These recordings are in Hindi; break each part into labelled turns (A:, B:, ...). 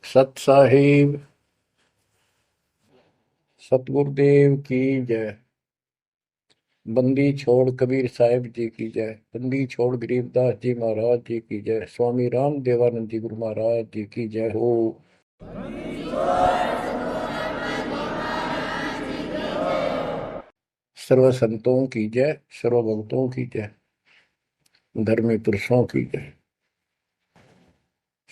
A: सत साहिब सतगुरुदेव की जय। बंदी छोड़ कबीर साहिब जी की जय। बंदी छोड़ गरीबदास जी महाराज जी की जय। स्वामी राम देवानंद जी गुरु महाराज जी की जय हो। सर्व संतों की जय, सर्व भक्तों की जय, धर्मी पुरुषों की जय।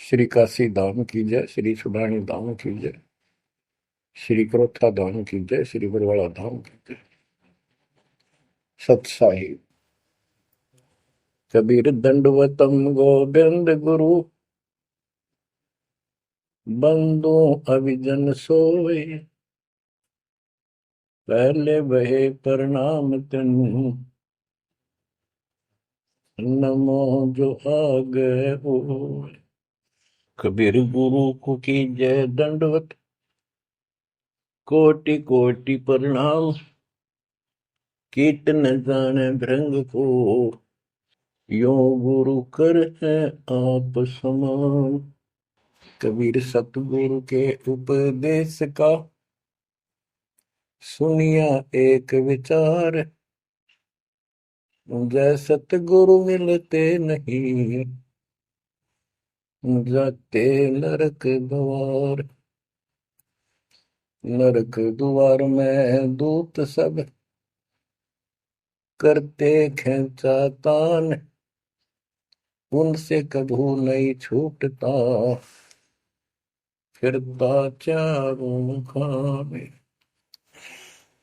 A: श्री काशी धाम की जय, श्री सुडानी धाम की जय, श्री क्रोथा धाम की जय, श्री बरवाड़ा धाम की जय। सत साहिब कबीर दंडवतम गोविंद गुरु, बंदो अविजन सोए, पहले बहे प्रणाम तिन, नमो जो आगे हो। कबीर गुरु को की जय दंडवत, कोटि कोटि प्रणाम, कीर्तन जाने भृंग को, यो गुरु कर है आप समान। कबीर सतगुरु के उपदेश का, सुनिया एक विचार, जय सतगुरु मिलते नहीं, जाते नरक द्वार। नरक द्वार में दूत सब, करते खेचा तान, उनसे कभू नहीं छूटता, फिरता चारों खाने।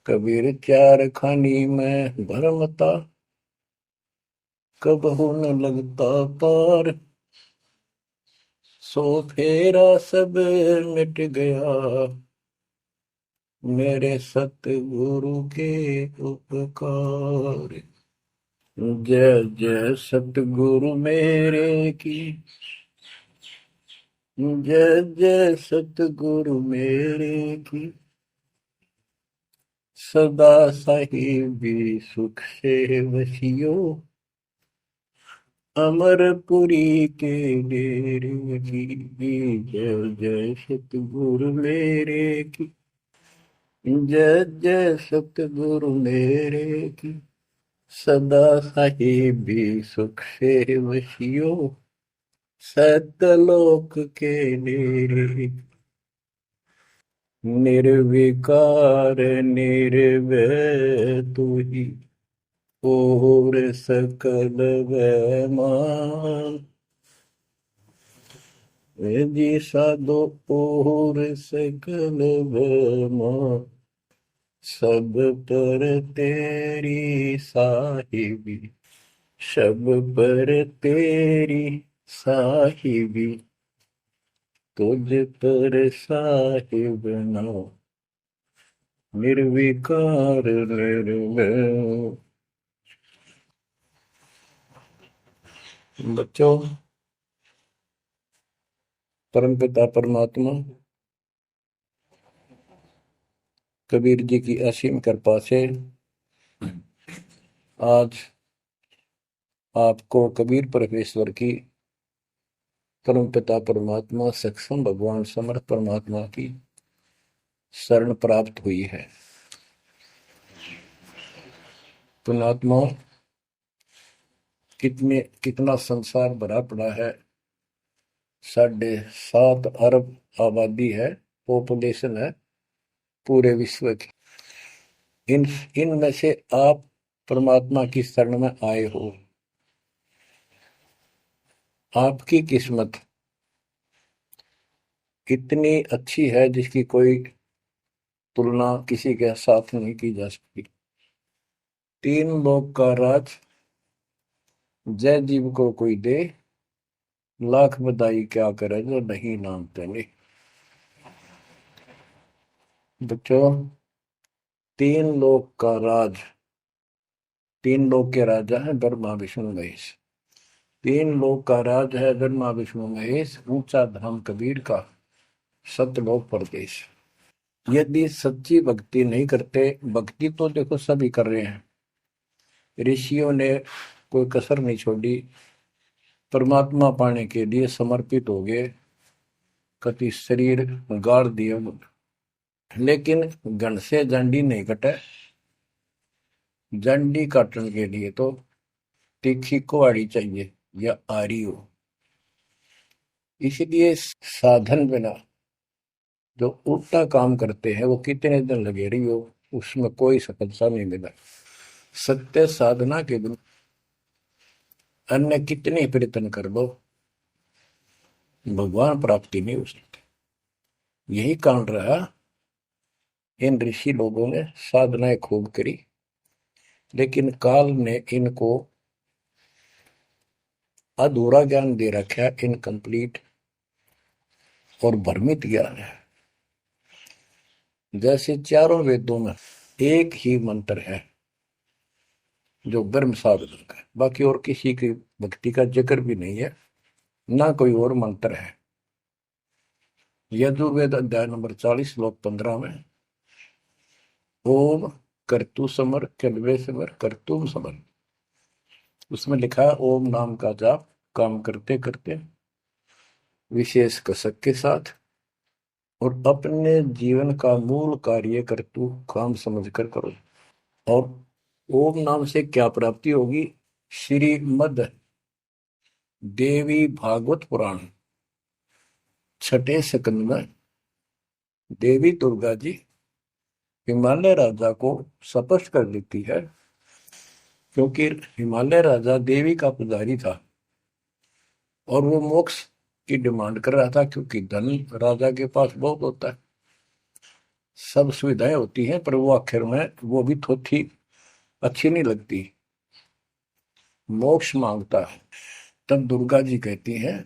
A: कबीर चार खानी में भरमता, कबहू न लगता पार, सो फेरा सब मिट गया, मेरे सतगुरु के उपकार। जय जय सतगुरु मेरे की, जय जय सतगुरु मेरे की, सदा साहिबी सुख से वसियो, अमरपुरी के डेरे की। जय जय सतगुरु मेरे की, जय जय सतगुरु मेरे की, सदा साहिबी सुख से वसियो, सतलोक के डेरे। निर्विकार निर्भय तू ही, और सकल वैमान। जी साधो और सकल वैमान, सब पर तेरी साहिबी, सब पर तेरी साहिबी, तुझ पर साहिब ना, निर्विकार निर्भय। बच्चों, परमपिता परमात्मा कबीर जी की असीम कृपा से आज आपको कबीर परमेश्वर की, परमपिता परमात्मा सक्षम भगवान समर्थ परमात्मा की शरण प्राप्त हुई है। पुण्यात्मा, कितना संसार भरा पड़ा है। 7.5 अरब आबादी है, पॉपुलेशन है पूरे विश्व की। इन इनमें से आप परमात्मा की शरण में आए हो। आपकी किस्मत इतनी अच्छी है जिसकी कोई तुलना किसी के साथ नहीं की जा सकती। 3 लोक का राज जय जीव को कोई दे, लाख बधाई क्या करे जो नहीं नामते नहीं। बच्चों, 3 लोक का राज, 3 लोक के राजा है ब्रह्मा विष्णु महेश। 3 लोक का राज है ब्रह्मा विष्णु महेश, ऊंचा धाम कबीर का, सतलोक परदेश। यदि सच्ची भक्ति नहीं करते, भक्ति तो देखो सभी कर रहे हैं, ऋषियों ने कोई कसर नहीं छोड़ी, परमात्मा पाने के लिए समर्पित हो गए, कति शरीर गाड़ दिए, लेकिन घन से जंडी नहीं कटे। जंडी काटने के लिए तो तीखी कुहाड़ी चाहिए या आरी हो। इसलिए साधन बिना जो उल्टा काम करते हैं वो कितने दिन लगे रही हो, उसमें कोई सफलता नहीं मिला। सत्य साधना के बिना अन्य कितने प्रयत्न कर लो, भगवान प्राप्ति नहीं हो सकती। यही कारण रहा, इन ऋषि लोगों ने साधनाएं खूब करी, लेकिन काल ने इनको अधूरा ज्ञान दे रखा, इनकम्प्लीट और भ्रमित ज्ञान है। जैसे चारों वेदों में एक ही मंत्र है जो ब्रह्म साधन का है, बाकी और किसी की भक्ति का जिक्र भी नहीं है, ना कोई और मंत्र है। यजुर्वेद अध्याय नंबर 40 श्लोक 15 में ओम कर्तु समर कल्वे समर कर्तुम समर, उसमें लिखा है ओम नाम का जाप काम करते करते विशेष कसक के साथ और अपने जीवन का मूल कार्य कर्तु काम समझकर करो। और ओम नाम से क्या प्राप्ति होगी? श्रीमद देवी भागवत पुराण छठे स्कंद में देवी दुर्गा जी हिमालय राजा को स्पष्ट कर देती है, क्योंकि हिमालय राजा देवी का पुजारी था और वो मोक्ष की डिमांड कर रहा था, क्योंकि धन राजा के पास बहुत होता है, सब सुविधाएं होती हैं, पर वो आखिर में वो भी थोड़ी अच्छी नहीं लगती, मोक्ष मांगता है। तब दुर्गा जी कहती हैं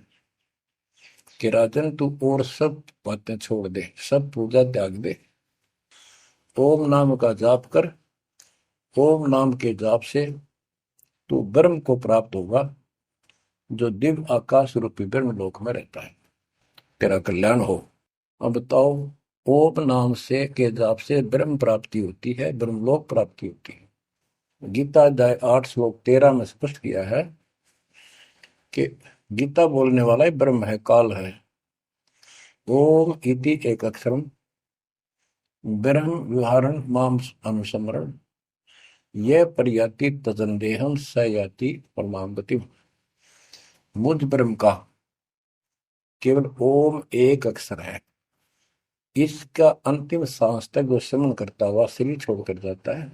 A: कि राजन तू और सब बातें छोड़ दे, सब पूजा त्याग दे, ओम नाम का जाप कर। ओम नाम के जाप से तू ब्रह्म को प्राप्त होगा, जो दिव्य आकाश रूपी ब्रह्म लोक में रहता है, तेरा कल्याण हो। अब बताओ, ओम नाम से के जाप से ब्रह्म प्राप्ति होती है, ब्रह्मलोक प्राप्ति होती है। गीता अध्याय 8 श्लोक 13 में स्पष्ट किया है कि गीता बोलने वाला ही ब्रह्म है, काल है। ओम इति एक अक्षरम ब्रह्म विहारण माम अनुसमरण यह प्रयाति तजंदेहम स याति परमाम गति। मुझ ब्रह्म का केवल ओम एक अक्षर है, इसका अंतिम सांस तक जो समन करता हुआ शरीर छोड़कर जाता है,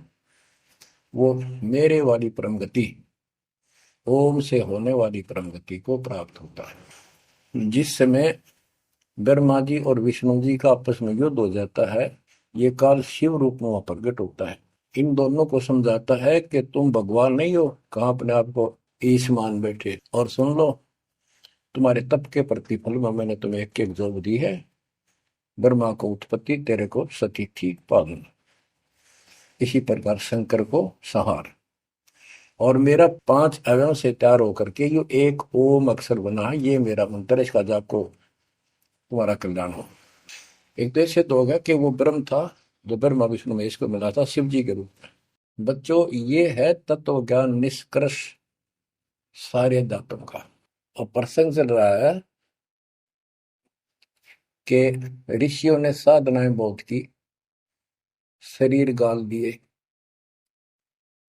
A: वो मेरे वाली परम गति, ओम से होने वाली परम गति को प्राप्त होता है। जिस समय ब्रह्मा जी और विष्णु जी का आपस में युद्ध हो जाता है, ये काल शिव रूप में वहां प्रकट होता है, इन दोनों को समझाता है कि तुम भगवान नहीं हो, कहां अपने आप को ईश मान बैठे, और सुन लो तुम्हारे तप के प्रतिफल में मैंने तुम्हें एक एक जोग दी है, ब्रह्मा को उत्पत्ति, तेरे को सतिथि पालन, इसी प्रकार शंकर को संहार, और मेरा 5 अवयव से तैयार होकर के ये एक ओम अक्षर बना है, ये मेरा मंत्र, इसका जाप को तुम्हारा कल्याण हो। एक देश से तो होगा कि वो ब्रह्म था जो ब्रह्मा विष्णु महेश को मिला था शिव जी के रूप में। बच्चों, ये है तत्व ज्ञान निष्कर्ष सारे दातों का। और प्रसंग चल रहा है कि ऋषियों ने साधनाएं बहुत की, शरीर गाल दिए,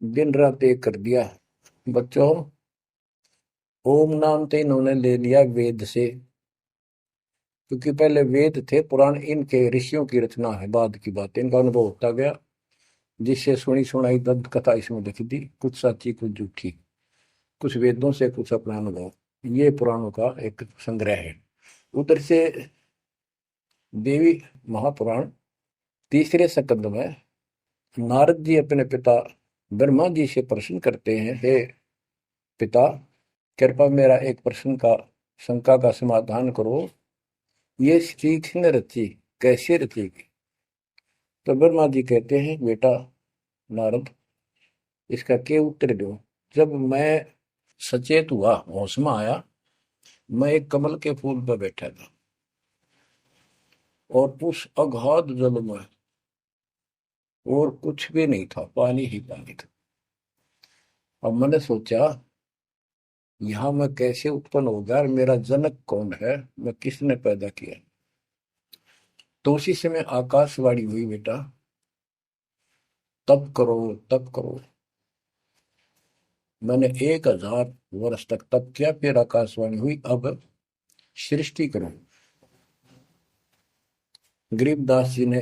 A: दिन रात एक कर दिया। बच्चों, ओम नाम तो इन्होंने ले लिया वेद से, क्योंकि पहले वेद थे, पुराण इनके ऋषियों की रचना है, बाद की बात, इनका अनुभव होता गया, जिससे सुनी सुनाई दंत कथा इसमें लिखी थी, कुछ सच्ची कुछ झूठी, कुछ वेदों से कुछ अपना अनुभव, ये पुराणों का एक संग्रह है। उधर से देवी महापुराण तीसरे स्कंद में नारद जी अपने पिता ब्रह्मा जी से प्रश्न करते हैं, हे पिता, कृपा मेरा एक प्रश्न का शंका का समाधान करो, ये स्त्री किसने रची, कैसे रचेगी? तो ब्रह्मा जी कहते हैं, बेटा नारद, इसका क्या उत्तर दूं? जब मैं सचेत हुआ, होश में आया, मैं एक कमल के फूल पर बैठा था और उस अगाध जल में और कुछ भी नहीं था, पानी ही पानी था। अब मैंने सोचा, यहां मैं कैसे उत्पन्न हो गया, मेरा जनक कौन है, मैं किसने पैदा किया? तो उसी समय आकाशवाणी हुई, बेटा तप करो, तप करो। मैंने 1000 वर्ष तक तप किया, फिर आकाशवाणी हुई, अब सृष्टि करो। गरीबदास जी ने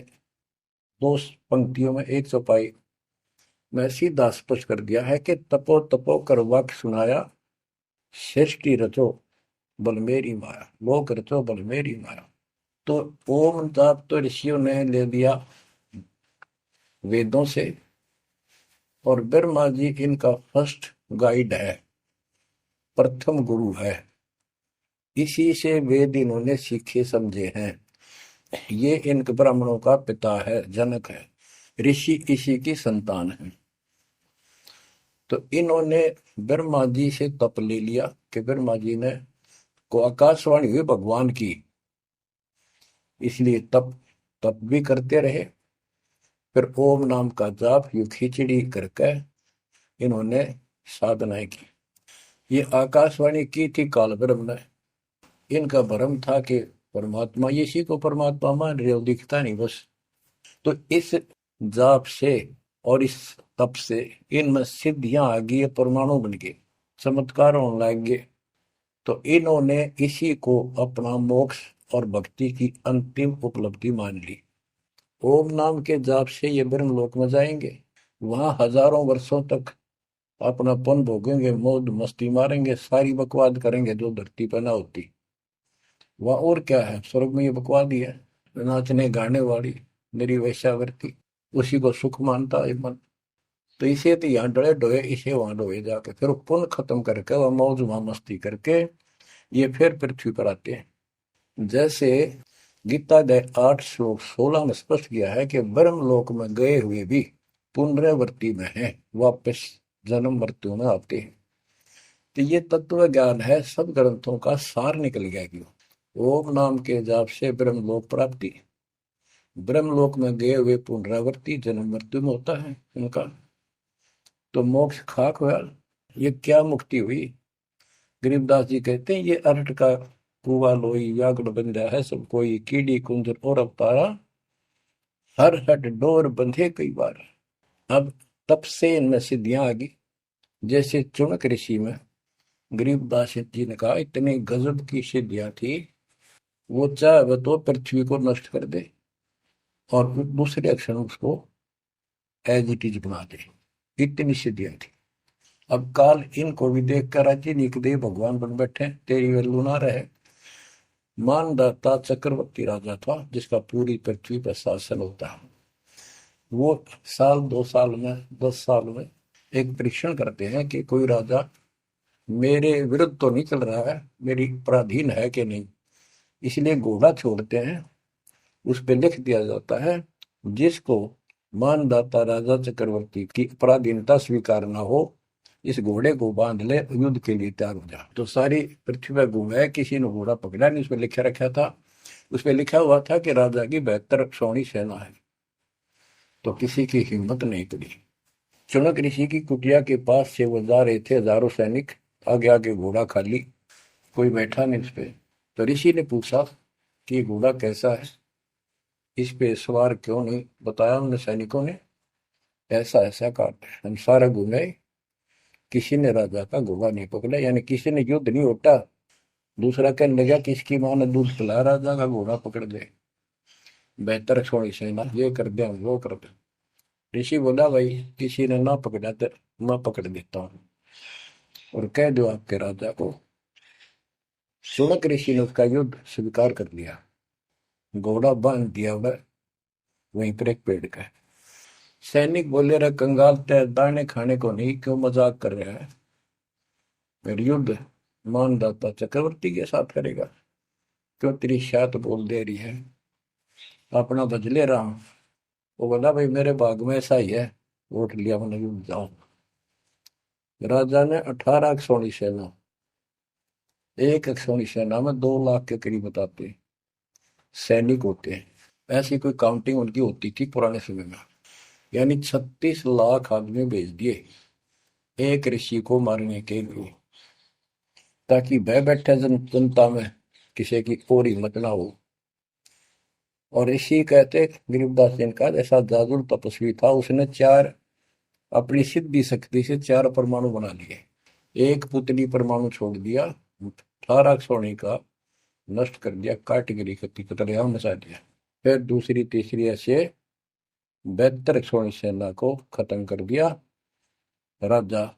A: 2 पंक्तियों में एक चौपाई में सीधा स्पष्ट कर दिया है कि तपो तपो कर वाक्य सुनाया, सृष्टि रचो बल मेरी माया, लोक रचो बल मेरी माया। तो ओम जाप तो ऋषियों ने ले लिया वेदों से, और ब्रह्मा जी इनका फर्स्ट गाइड है, प्रथम गुरु है। इसी से वेद इन्होंने सीखे समझे हैं। ये इन ब्राह्मणों का पिता है, जनक है, ऋषि इसी की संतान है। तो इन्होंने ब्रह्मा जी से तप ले लिया कि ब्रह्मा जी ने को आकाशवाणी हुई भगवान की, इसलिए तप तप भी करते रहे। फिर ओम नाम का जाप यू खिचड़ी करके इन्होंने साधनाएं की। ये आकाशवाणी की थी काल ब्रह्म ने। इनका भ्रम था कि परमात्मा, इसी को परमात्मा मान रहे हो, दिखता नहीं बस। तो इस जाप से और इस तप से इनमें सिद्धियां आ गई, परमाणु बन गए, चमत्कार होने लग गए। तो इन्होंने इसी को अपना मोक्ष और भक्ति की अंतिम उपलब्धि मान ली। ओम नाम के जाप से ये ब्रह्म लोक में जाएंगे, वहां हजारों वर्षों तक अपना पन भोगेंगे, मौज मस्ती मारेंगे, सारी बकवाद करेंगे जो धरती पर ना होती। वह और क्या है, स्वर्ग में ये बकवाद ही है, नाचने गाने वाली मेरी वैश्यावृत्ति, उसी को सुख मानता है मन। तो इसे तो यहाँ डोए डोए, इसे वहां डोए जाके, फिर पुण्य खत्म करके वह मौज वहां मस्ती करके ये फिर पृथ्वी पर आते हैं। जैसे गीता अध्याय 8 श्लोक 16 में स्पष्ट किया है कि ब्रह्म लोक में गए हुए भी पुनरावृत्ति में है, वापस जन्म मृत्यु में आते हैं। तो ये तत्व ज्ञान है, सब ग्रंथों का सार निकल गया क्यों। ओम नाम के जाप से ब्रह्म लोक प्राप्ति, ब्रह्म लोक में गए हुए पुनरावृत्ति जन्म मृत्यु में होता है उनका। तो मोक्ष खाक हुआ, ये क्या मुक्ति हुई। गरीबदास जी कहते हैं ये अरट का कुआ लोई व्याकुल बंधा है सब कोई, कीड़ी कुंजर और अवतारा, हर हट डोर बंधे कई बार। अब तब से इनमें सिद्धियां आ गई। जैसे चुनक ऋषि में गरीबदास जी ने कहा इतनी गजब की सिद्धियां थी, वो चाहे तो पृथ्वी को नष्ट कर दे और दूसरे अक्षर उसको एज इट इज बना दे, इतनी सिद्धियां थी। अब काल इनको भी देख कर राज्य निकदे भगवान बन बैठे, तेरी वैल्यू ना रहे। मानदाता चक्रवर्ती राजा था जिसका पूरी पृथ्वी पर शासन होता है। वो साल 2 साल में 10 साल में एक परीक्षण करते हैं कि कोई राजा मेरे विरुद्ध तो नहीं चल रहा है, मेरी पराधीन है कि नहीं। इसलिए घोड़ा छोड़ते हैं, उस पर लिख दिया जाता है जिसको मानदाता राजा चक्रवर्ती की पराधीनता स्वीकार न हो, इस घोड़े को बांध ले, युद्ध के लिए तैयार हो जा। तो सारी पृथ्वी पर घूमे, किसी ने घोड़ा पकड़ा नहीं। उसमें लिखा रखा था, उसमें लिखा हुआ था कि राजा की 72 सौणी सेना है। तो किसी की हिम्मत नहीं पड़ी। चुनक ऋषि की कुटिया के पास से वो जा रहे थे, हजारों सैनिक, आगे आगे घोड़ा खाली, कोई बैठा नहीं उस पे। तो ऋषि ने पूछा कि ये घोड़ा कैसा है, इस पे सवार क्यों नहीं। बताया उन सैनिकों ने, ऐसा ऐसा काट हम सारा घूमे, किसी ने राजा का घोड़ा नहीं पकड़ा, यानी किसी ने युद्ध नहीं उठा। दूसरा कहने लगा किसकी मां ने दूध पिलाया, राजा का घोड़ा पकड़ दे, बेहतर छोड़ी सेना, ये कर दे वो कर दे। ऋषि बोला भाई किसी ने ना पकड़ा तो मैं पकड़ देता हूँ और कह दो आपके राजा को। शुनक ऋषि ने उसका युद्ध स्वीकार कर लिया, घोड़ा बांध दिया वहीं पर एक पेड़ का। सैनिक बोले रहे कंगाल ते दाने खाने को नहीं, क्यों मजाक कर रहा है, मेरे युद्ध मानदाता चक्रवर्ती के साथ करेगा, क्यों तेरी शात बोल दे रही है, अपना बदले रहा हूं। वो बोला भाई मेरे भाग में ऐसा ही है, वोट लिया मैंने युद्ध जाऊं। राजा ने 18 सौणी सेना, एक सौणी सेना में 2 लाख के करीब बताते सैनिक होते हैं। ऐसी कोई काउंटिंग उनकी होती थी पुराने समय में। यानी 36 लाख आदमी भेज दिए एक ऋषि को मारने के लिए, ताकि भय बैठे जनता में किसी की और हिम्मत ना हो। और ऋषि कहते गरीबदास जी ने कहा ऐसा जादू तपस्वी था, उसने चार अपनी सिद्धि शक्ति से चार परमाणु बना लिए। एक पुतली परमाणु छोड़ दिया, 18 सोने का नष्ट कर दिया, काट गिरी कति कतलेआम मचा दिया। फिर दूसरी तीसरी ऐसे 72 सोनी सेना को खत्म कर दिया। राजा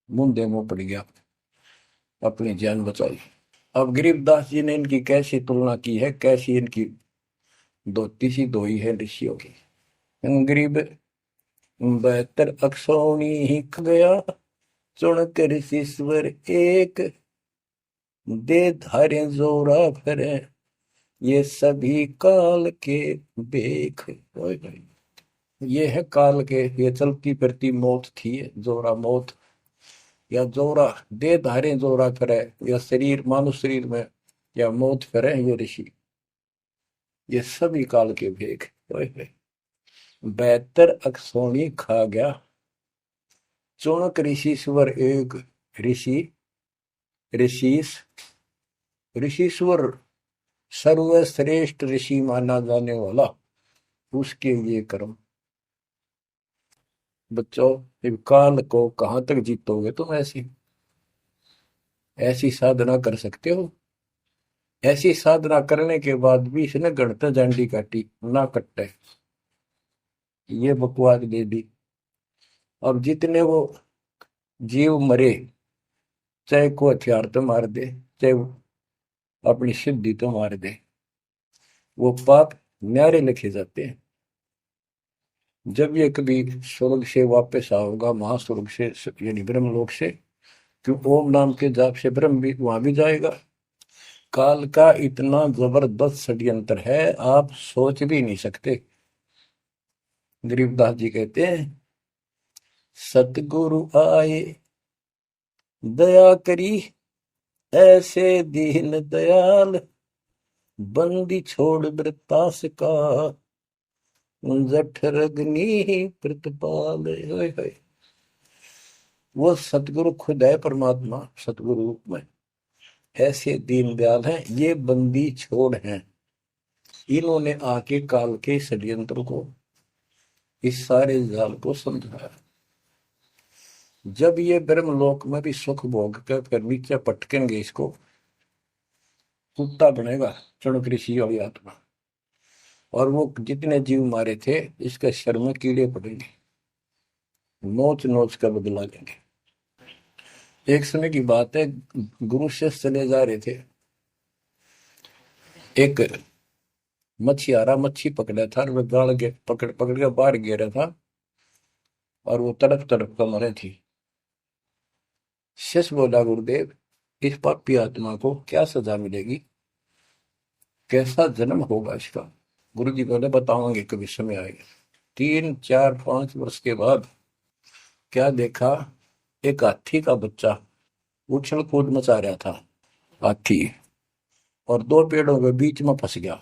A: मुंदे मुंह पड़ गया, अपनी जान बचाई। अब गरीबदास जी ने इनकी कैसी तुलना की है, कैसी इनकी दोती सी दोई है ऋषियों की। गरीब 72 अक्षौणी ही ख गया, चुन कर ऋषीश्वर एक, दे धारे जोरा भरे, ये सभी काल के बेख। ये है काल के, ये चलती फिरती मौत थी, जोरा मौत या जोरा दे धारे जोरा करे, या शरीर मानुष शरीर में या मौत करे, ये ऋषि ये सभी काल के भेख। 72 अक्षौणी खा गया, चौणक ऋषीश्वर एक। ऋषि ऋषिस ऋषीश्वर सर्वश्रेष्ठ ऋषि माना जाने वाला, उसके ये कर्म। बच्चों, काल को कहां तक जीतोगे तुम? ऐसी ऐसी साधना कर सकते हो? ऐसी साधना करने के बाद भी इसने गणतंत्र झंडी काटी ना कट्टे, ये बकवास दे दी। अब जितने वो जीव मरे, चाहे को हथियार तो मार दे, चाहे अपनी सिद्धि तो मार दे, वो पाप न्यारे लिखे जाते हैं। जब ये कभी स्वर्ग से वापस आओगा, महास्वर्ग से यानी ब्रह्मलोक से, क्यों ओम नाम के जाप से ब्रह्म भी वहां भी जाएगा। काल का इतना जबरदस्त षड्यंत्र है, आप सोच भी नहीं सकते। गरीबदास जी कहते हैं, सतगुरु आए दया करी, ऐसे दीन दयाल, बंदी छोड़ वृतास का, जठर अग्नि प्रतिपाल। वो सतगुरु खुद है, परमात्मा सतगुरु रूप में। ऐसे दीन दयाल हैं, ये बंदी छोड़ हैं। इन्होंने आके काल के षड्यंत्र को, इस सारे जाल को समझाया। जब ये ब्रह्मलोक में भी सुख भोग कर फिर नीचे पटकेंगे, इसको कुत्ता बनेगा चणक ऋषि वाली आत्मा। और वो जितने जीव मारे थे, इसके शर में कीड़े पड़ेंगे, नोच नोच कर बदला लेंगे। एक समय की बात है, गुरु से चले जा रहे थे, एक मछियारा मच्छी पकड़ा था, और वह गाड़ के पकड़ पकड़ के बाहर गिरा था, और वो तड़प तड़प कर मरे थी। शिष्य बोला, गुरुदेव इस पापी आत्मा को क्या सजा मिलेगी, कैसा जन्म होगा इसका? गुरु जी बोले, बताओगे कभी समय आएगा। 3 4 5 वर्ष के बाद क्या देखा, एक हाथी का बच्चा उछल कूद मचा रहा था, हाथी, और दो पेड़ों के बीच में फंस गया।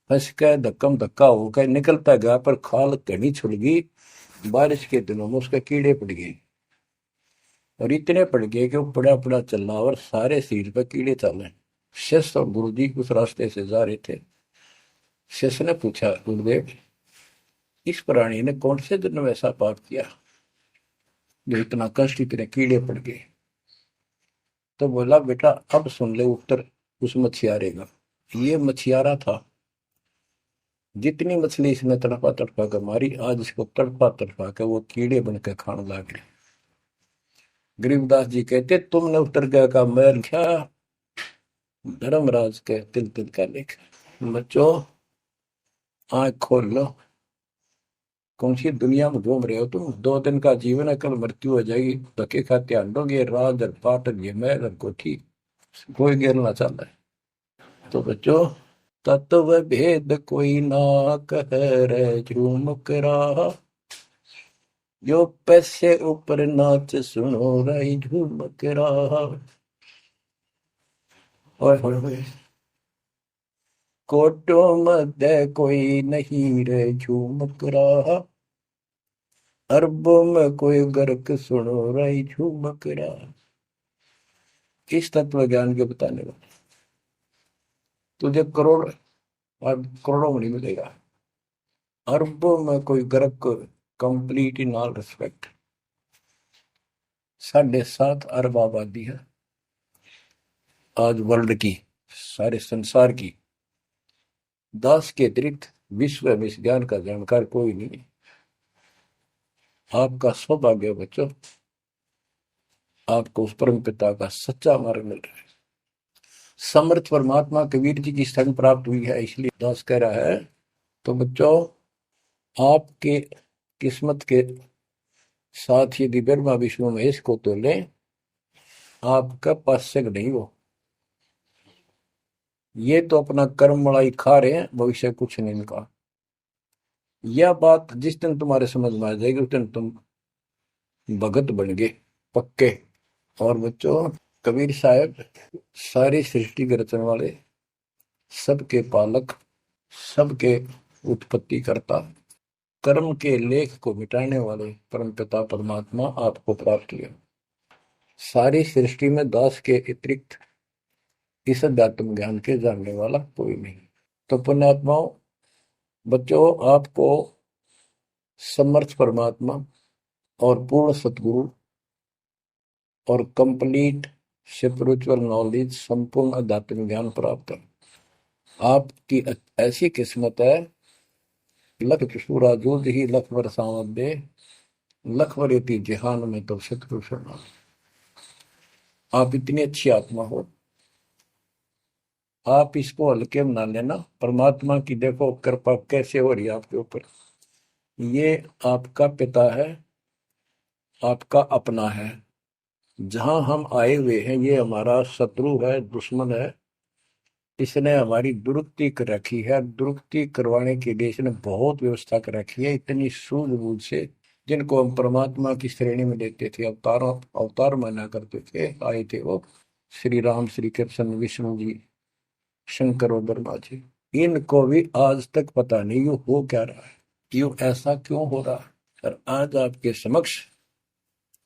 A: फंस के धक्कम धक्का होकर निकलता गया, पर खाल घनी छुड़ गई। बारिश के दिनों में उसके कीड़े पड़ गए, और इतने पड़ गए कि वो पड़ा पड़ा चल रहा, और सारे शरीर पर कीड़े चल रहे। शिष्य और गुरु जी उस रास्ते से जा रहे थे। शिष्य ने पूछा, गुरुदेव इस प्राणी ने कौन से दिन में ऐसा पाप किया जो इतना कष्ट, इतने कीड़े पड़ गए? तो बोला, बेटा अब सुन ले उत्तर उस मछियारे का। ये मछियारा था, जितनी मछली इसने तड़पा तड़पा कर मारी, आज इसको तड़पा तड़पा कर वो कीड़े बनकर खाने लग गए। गरीबदास जी कहते, तुमने उत्तर गया का मैल क्या, धर्मराज के तिल तिल का लेख। बच्चों, आंख खोल लो, कौन सी दुनिया में घूम रहे हो तुम? 2 दिन का जीवन है, कल मृत्यु हो जाएगी। धक्के खाते आंडोगे, राज और पाट और ये मैल और कोठी, कोई गिरना चाहता है। तो बच्चों, तत्व भेद कोई ना कह रहे झूम करा, जो पैसे ऊपर नाच सुनो रही झूम करा। कोटो मध्य कोई नहीं रे झूम करा, अरबों में कोई गर्क सुनो रही झूम करा। इस तत्व ज्ञान के बताने वाले तुझे करोड़ और करोड़ों में नहीं मिलेगा, अरबों में कोई ग्रह को, कंप्लीट इन ऑल रिस्पेक्ट। 7.5 अरब आबादी है आज वर्ल्ड की, सारे संसार की। 10 के अतिरिक्त विश्व में इस ज्ञान का जानकार कोई नहीं है। आपका सौभाग्य है बच्चों, आपको उस परम पिता का सच्चा मार्ग मिल रहा है। समर्थ परमात्मा कबीर जी की शरण प्राप्त हुई है, इसलिए दास कह रहा है। तो बच्चों, आपके किस्मत के साथ यदि ब्रह्मा विष्णु महेश को तो लें, आपका पास्यक नहीं हो। ये तो अपना कर्म मलाई खा रहे हैं, भविष्य कुछ नहीं इनका। यह बात जिस दिन तुम्हारे समझ में आ जाएगी, उस दिन तुम भगत बन गए पक्के। और बच्चों, कबीर साहब सारी सृष्टि के रचने वाले, सबके पालक, सबके उत्पत्ति करता, कर्म के लेख को मिटाने वाले परमपिता परमात्मा आपको प्राप्त हुए। सारी सृष्टि में दास के अतिरिक्त इस अध्यात्म ज्ञान के जानने वाला कोई नहीं। तो पुण्यात्माओं, बच्चों, आपको समर्थ परमात्मा और पूर्ण सतगुरु और कंप्लीट स्पिरिचुअल नॉलेज, संपूर्ण अध्यात्म ज्ञान प्राप्त है। आपकी ऐसी किस्मत है, लख चुसूरा जूझ ही लख बरसावत दे, लख वरेती जहान में तो सतगुरु शरणा। आप इतनी अच्छी आत्मा हो, आप इसको हल्के में ना लेना। परमात्मा की देखो कृपा कैसे हो रही है आपके ऊपर। ये आपका पिता है, आपका अपना है। जहां हम आए हुए हैं, ये हमारा शत्रु है, दुश्मन है। इसने हमारी दुरुक्ति कर रखी है, दुरुक्ति करवाने के लिए इसने बहुत व्यवस्था कर रखी है, इतनी सूझबूझ से। जिनको हम परमात्मा की श्रेणी में लेते थे, अवतार माना करते थे, आए थे वो श्री राम, श्री कृष्ण, विष्णु जी, शंकर और ब्रह्मा जी। इनको भी आज तक पता नहीं ये हो क्या रहा है, क्यों ऐसा क्यों हो रहा है। और आज आपके समक्ष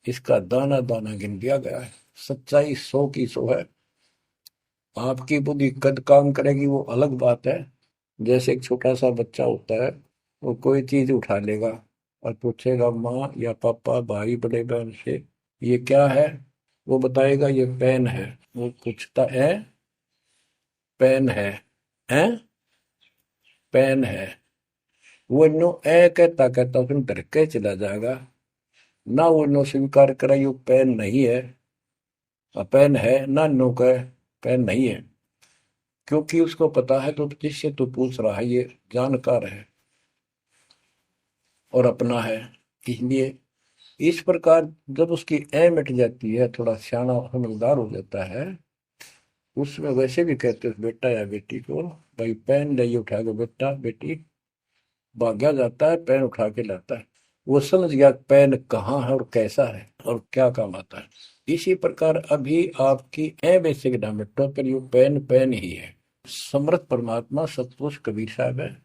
A: इसका दाना दाना गिन दिया गया है। सच्चाई 100 की 100 है। आपकी बुद्धि कद काम करेगी वो अलग बात है। जैसे एक छोटा सा बच्चा होता है, वो कोई चीज उठा लेगा और पूछेगा माँ या पापा, भाई, बड़े बहन से, ये क्या है। वो बताएगा ये पेन है। वो पूछता है, पेन है पेन है। वो नो ए कहता कहता उसमें डर के चला जाएगा ना। वो नो स्वीकार करे ये पेन नहीं है, पेन है ना, नो कहे पेन नहीं है। क्योंकि उसको पता है तो जिससे तू पूछ रहा है ये जानकार है और अपना है। इसलिए इस प्रकार जब उसकी ए मिट जाती है, थोड़ा सियाना समझदार हो जाता है, उसमें वैसे भी कहते हैं बेटा या बेटी को, भाई पेन ले उठा के, बेटा बेटी भाग्या जाता है, पेन उठा के लाता है। वो समझ गया पेन कहाँ है और कैसा है और क्या काम आता है। इसी प्रकार अभी आपकी ए बेसिक ना मिटो, पर ये पेन पेन ही है। समर्थ परमात्मा सतपुरुष कबीर साहब है,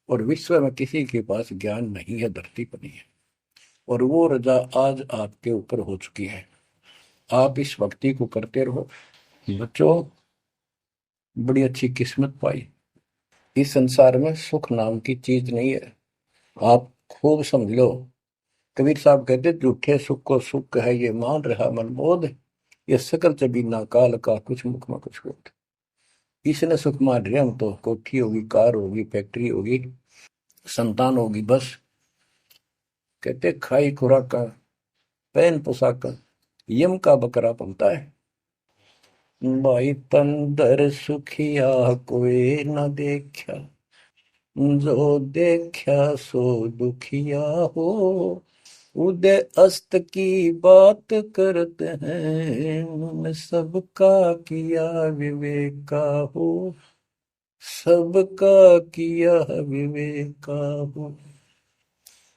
A: और विश्व में किसी के पास ज्ञान नहीं है, धरती पर नहीं है। और वो रजा आज आपके ऊपर हो चुकी है। आप इस भक्ति को करते रहो बच्चों। बड़ी अच्छी किस्मत पाई। इस संसार में सुख नाम की चीज नहीं है, आप खूब समझ लो। कबीर साहब कहते, झूठे सुख को सुख है ये मान रहा मनमोद, ये सकल चबीना काल का कुछ मुख में कुछ बोध। इसने सुख मान रहे हम तो, कोठी होगी, कार होगी, फैक्ट्री होगी, संतान होगी, बस। कहते खाई खुराक का, पहन पोशाक, यम का बकरा पलता है। भाई तंदर सुखिया कोई न देखा, जो देखा सो दुखिया हो। उदय अस्त की बात करते हैं, उन्होंने सबका किया विवेका हो, सबका किया विवेका हो।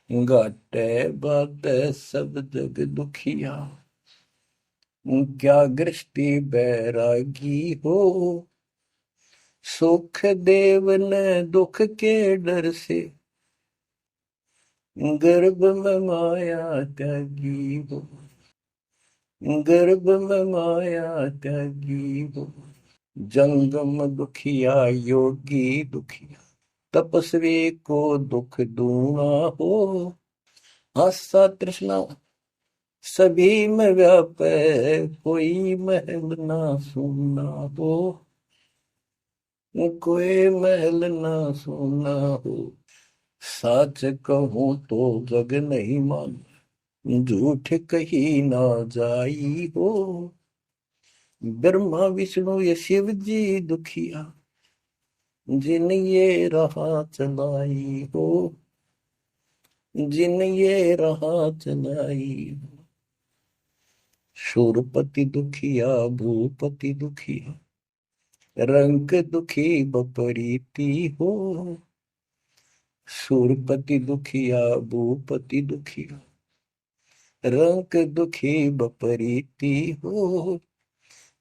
A: घाटे बात सब जग दुखिया, क्या गृष्टि बैरागी हो। सुख देव ने दुख के डर से, गर्भ में माया त्यागी हो, गर्भ में माया त्यागी हो। जंगम दुखिया योगी दुखिया, तपस्वी को दुख दूना हो। आशा तृष्णा सभी में व्यापे, कोई महल ना सुनना हो, कोई महल ना सुनना हो। सच कहूं तो जग नहीं मान, झूठ कही ना जाई हो। ब्रह्मा विष्णु ये शिव जी दुखिया, जिन ये राह चलाई हो, जिन ये राह चलाई हो। शूरपति दुखिया भूपति दुखिया, रंग दुखी बपरीती हो। शूरपति दुखिया भूपति दुखिया, रंग दुखी बपरीती हो।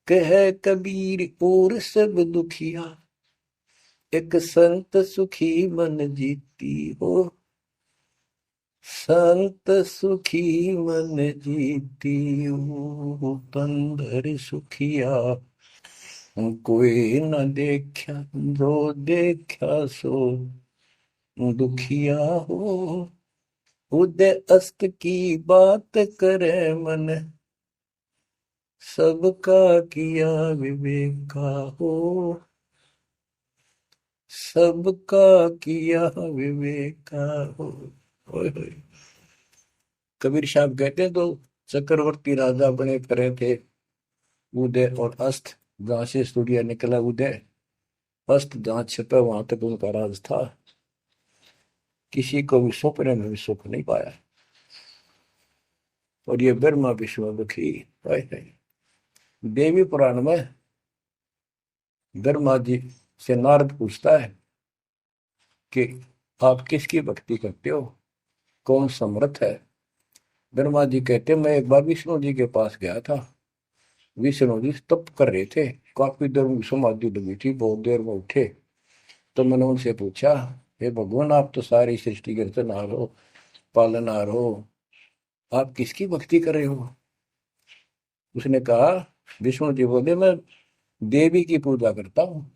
A: कह कबीर और सब दुखिया, एक संत सुखी मन जीती हो। संत सुखी मन जीती हो। तंदर सुखिया कोई न देखा, जो देखा सो दुखिया हो। उदय अस्त की बात करे मन, सबका किया विवेका हो। सबका किया विवेका हो। ओए होए। कबीर साहब कहते हैं तो चक्रवर्ती राजा बने खड़े थे। उदय और अस्त, जहां से सूर्य निकला उदय, अस्त जहां छिपा वहां तक उनका राज था। किसी को भी सपने में भी सुख नहीं पाया। और ये ब्रह्मा विष्णु दुखी। देवी पुराण में ब्रह्मा जी से नारद पूछता है कि आप किसकी भक्ति करते हो, कौन समर्थ है। ब्रह्मा जी कहते मैं एक बार विष्णु जी के पास गया था। विष्णु जी तप कर रहे थे, काफी देर में समाधि लगी थी, बहुत देर में उठे। तो मैंने उनसे पूछा, हे भगवान आप तो सारी सृष्टि के रचनहार हो, पालनहार हो, आप किसकी भक्ति कर रहे हो। उसने कहा, विष्णु जी बोले मैं देवी की पूजा करता हूँ,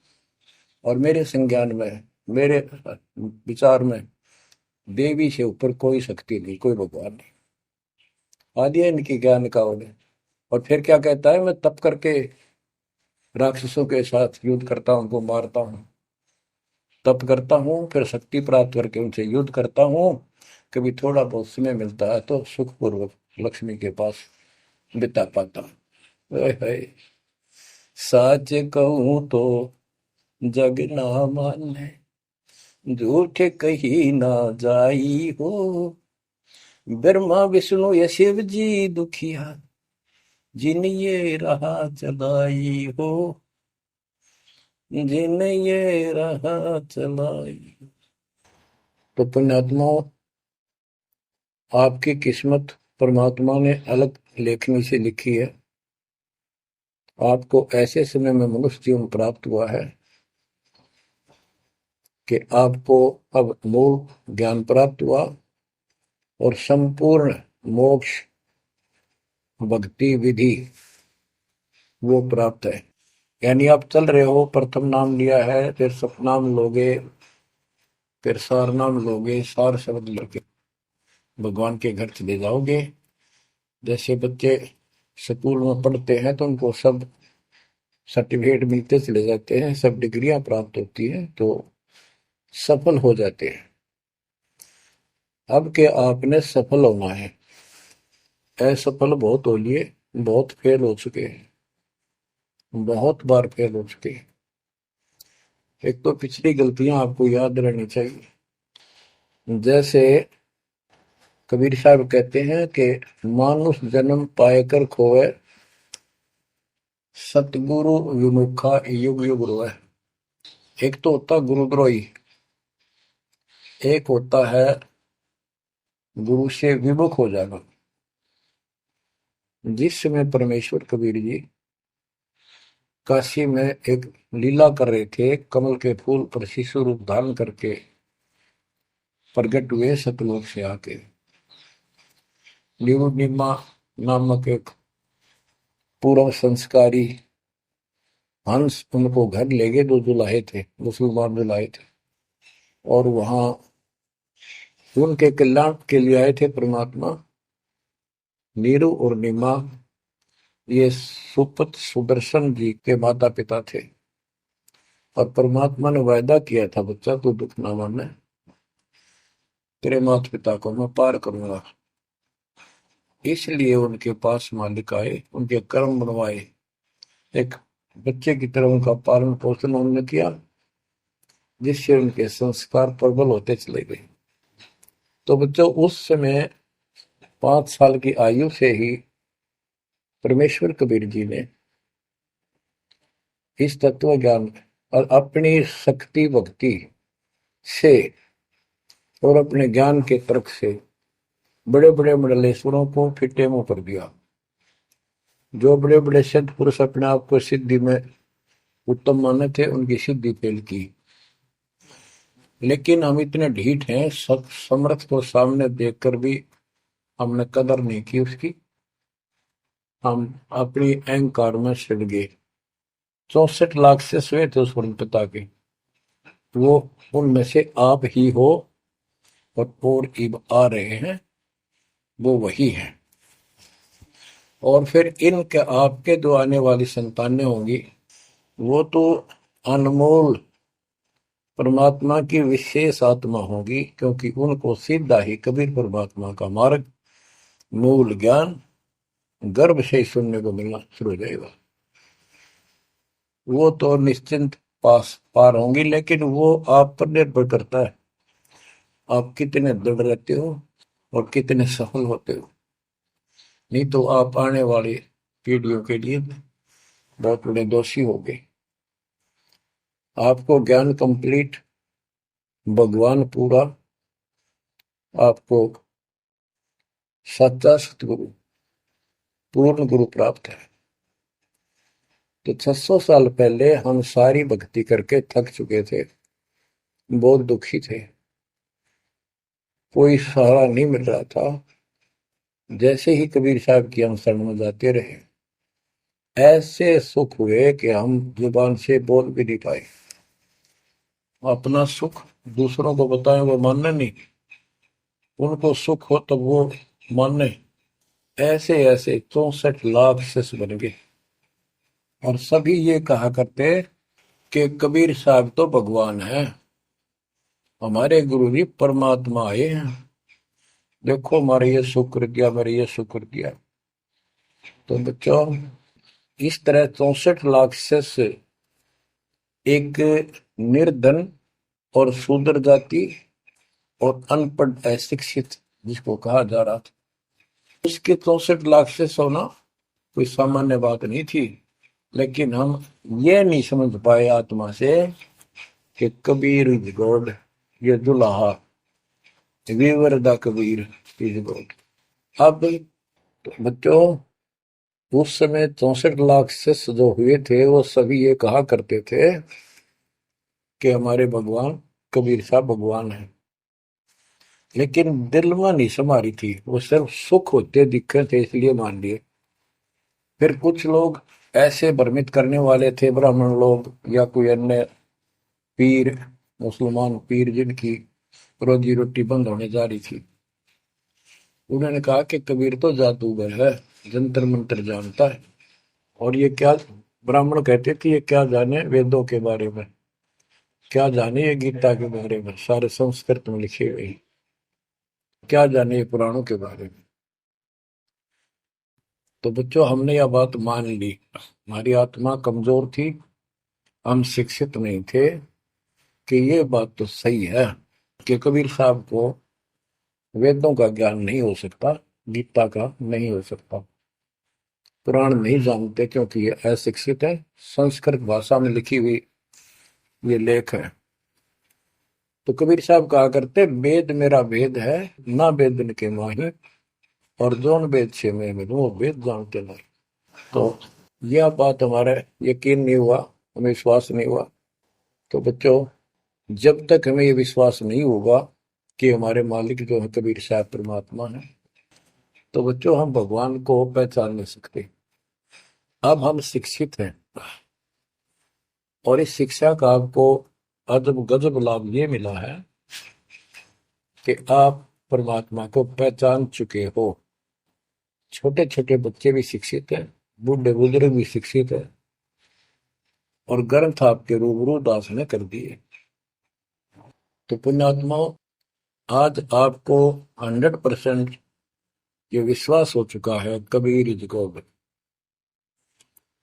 A: और मेरे संज्ञान में, मेरे विचार में देवी से ऊपर कोई शक्ति नहीं, कोई भगवान नहीं। आदि है इनकी ज्ञान का उन्हें। और फिर क्या कहता है, मैं तप करके राक्षसों के साथ युद्ध करता हूँ, उनको मारता हूँ, तप करता हूँ, फिर शक्ति प्राप्त करके उनसे युद्ध करता हूँ। कभी थोड़ा बहुत समय मिलता है तो सुखपूर्वक लक्ष्मी के पास बिता पाता हूँ। सच कहूँ तो जग ना माने, झूठ कही ना जाई हो। ब्रह्मा विष्णु या शिव जी दुखिया, जिन ये राह चलाई हो, जिन ये राह चलाई। तो पुण्यात्माओं, आपकी किस्मत परमात्मा ने अलग लेखनी से लिखी है। आपको ऐसे समय में मनुष्य जीवन प्राप्त हुआ है कि आपको अब मूल ज्ञान प्राप्त हुआ और संपूर्ण मोक्ष भक्ति विधि वो प्राप्त है। यानी आप चल रहे हो, प्रथम नाम लिया है, फिर सतनाम लोगे, फिर सार नाम लोगे, सार शब्द लेके भगवान के घर चले जाओगे। जैसे बच्चे स्कूल में पढ़ते हैं तो उनको सब सर्टिफिकेट मिलते चले जाते हैं, सब डिग्रियां प्राप्त होती हैं, तो सफल हो जाते हैं। अब के आपने सफल होना है। असफल बहुत हो लिए, बहुत फेल हो चुके हैं, बहुत बार फेल हो चुके हैं। एक तो पिछली गलतियां आपको याद रहनी चाहिए। जैसे कबीर साहब कहते हैं कि मानुष जन्म पाएकर खोए, सतगुरु विमुखा युग युग रोए। एक तो होता गुरुद्रोही, एक होता है गुरु से विमुख हो जाना। जिस समय परमेश्वर कबीर जी काशी में एक लीला कर रहे थे, कमल के फूल पर शिशु रूप धारण करके प्रकट हुए सतलोक से आके। निमा नामक एक पूर्व संस्कारी हंस उनको घर ले गए, जो जुलाहे थे, मुसलमान जुलाहे थे, और वहां उनके कल्याण के लिए आए थे परमात्मा। नीरू और नीमा ये सुपत सुदर्शन जी के माता पिता थे, और परमात्मा ने वायदा किया था, बच्चा तू दुख ना माने, तेरे माता पिता को मैं पार करूंगा। इसलिए उनके पास मालिक आए, उनके कर्म बनवाए, एक बच्चे की तरह उनका पालन पोषण उन्होंने किया, जिससे उनके संस्कार प्रबल होते चले गए। तो बच्चों उस समय 5 साल की आयु से ही परमेश्वर कबीर जी ने इस तत्व ज्ञान और अपनी शक्ति भक्ति से और अपने ज्ञान के तर्क से बड़े बड़े मंडलेश्वरों को फिटे मुंह कर दिया। जो बड़े बड़े सिद्ध पुरुष अपने आप को सिद्धि में उत्तम माने थे, उनकी सिद्धि फेल की। लेकिन हम इतने ढीठ हैं, समर्थ को सामने देखकर भी हमने कदर नहीं की उसकी। हम अपनी अहंकार में सिड़ गए। 64 लाख से स्वे थे उस पिता के, वो उनमें से आप ही हो, और इब आ रहे हैं, वो वही है। और फिर इनके आपके जो आने वाली संतानें होंगी, वो तो अनमोल परमात्मा की विशेष आत्मा होगी, क्योंकि उनको सीधा ही कबीर परमात्मा का मार्ग, मूल ज्ञान गर्भ से ही सुनने को मिलना शुरू हो जाएगा। वो तो निश्चिंत पार होंगी, लेकिन वो आप पर निर्भर करता है, आप कितने दृढ़ रहते हो और कितने सफल होते हो। नहीं तो आप आने वाली पीढ़ियों के लिए बहुत बड़े दोषी हो गए। आपको ज्ञान कंप्लीट, भगवान पूरा, आपको सच्चा सतगुरु, पूर्ण गुरु प्राप्त है। तो 600 साल पहले हम सारी भक्ति करके थक चुके थे, बहुत दुखी थे, कोई सहारा नहीं मिल रहा था। जैसे ही कबीर साहब की हम शरण में जाते रहे, ऐसे सुख हुए कि हम जुबान से बोल भी नहीं पाए। अपना सुख दूसरों को बताएं, वो मानने नहीं, उनको सुख हो तब वो माने। ऐसे ऐसे 64 लाख शिष्य बन गए, और सभी ये कहा करते कि कबीर साहब तो भगवान है, हमारे गुरु जी परमात्मा आए हैं, देखो हमारे ये शुक्र किया, मेरे ये शुक्र किया। तो बच्चों इस तरह 64 लाख शिष्य एक निर्धन और शूद्र जाति और अनपढ़ अशिक्षित जिसको कहा जा रहा था, उसके 64 लाख शिष्य होना कोई सामान्य बात नहीं थी। लेकिन हम ये नहीं समझ पाए आत्मा से कि कबीर इज गॉड, ये दुल्हा weaver the Kabir is God. अब तो बच्चों उस समय 64 लाख शिष्य जो हुए थे, वो सभी ये कहा करते थे कि हमारे भगवान कबीर साहब भगवान है। लेकिन दिल में नहीं समारी थी, वो सिर्फ सुख होते दिखे थे इसलिए मान लिए। फिर कुछ लोग ऐसे भ्रमित करने वाले थे, ब्राह्मण लोग या कोई अन्य पीर, मुसलमान पीर जिनकी रोजी रोटी बंद होने जा रही थी, उन्होंने कहा कि कबीर तो जादूगर है, जंतर मंत्र जानता है, और ये क्या, ब्राह्मण कहते थे ये क्या जाने वेदों के बारे में, क्या जाने ये गीता के बारे में, सारे संस्कृत में लिखे हुए, क्या जाने ये पुराणों के बारे में। तो बच्चों हमने यह बात मान ली, हमारी आत्मा कमजोर थी, हम शिक्षित नहीं थे कि ये बात तो सही है कि कबीर साहब को वेदों का ज्ञान नहीं हो सकता, गीता का नहीं हो सकता, पुराण नहीं जानते क्योंकि ये अशिक्षित है, संस्कृत भाषा में लिखी हुई ये लेख है। तो कबीर साहब कहा करते, वेद मेरा वेद है, ना वेदन के माही, और जोन वेद से मैं मिलूं वो वेद जानते नहीं। तो यह बात हमारा यकीन नहीं हुआ, हमें विश्वास नहीं हुआ। तो बच्चों जब तक हमें ये विश्वास नहीं होगा कि हमारे मालिक जो है कबीर साहब परमात्मा है, तो बच्चों हम भगवान को पहचान नहीं सकते। अब हम शिक्षित हैं, और इस शिक्षा का आपको अजब गजब लाभ ये मिला है कि आप परमात्मा को पहचान चुके हो। छोटे छोटे बच्चे भी शिक्षित हैं, बूढ़े बुजुर्ग भी शिक्षित है, और ग्रंथ आपके रूबरू दास ने कर दिए। तो पुण्यात्माओं, आज आपको 100% ये विश्वास हो चुका है कबीर जी को।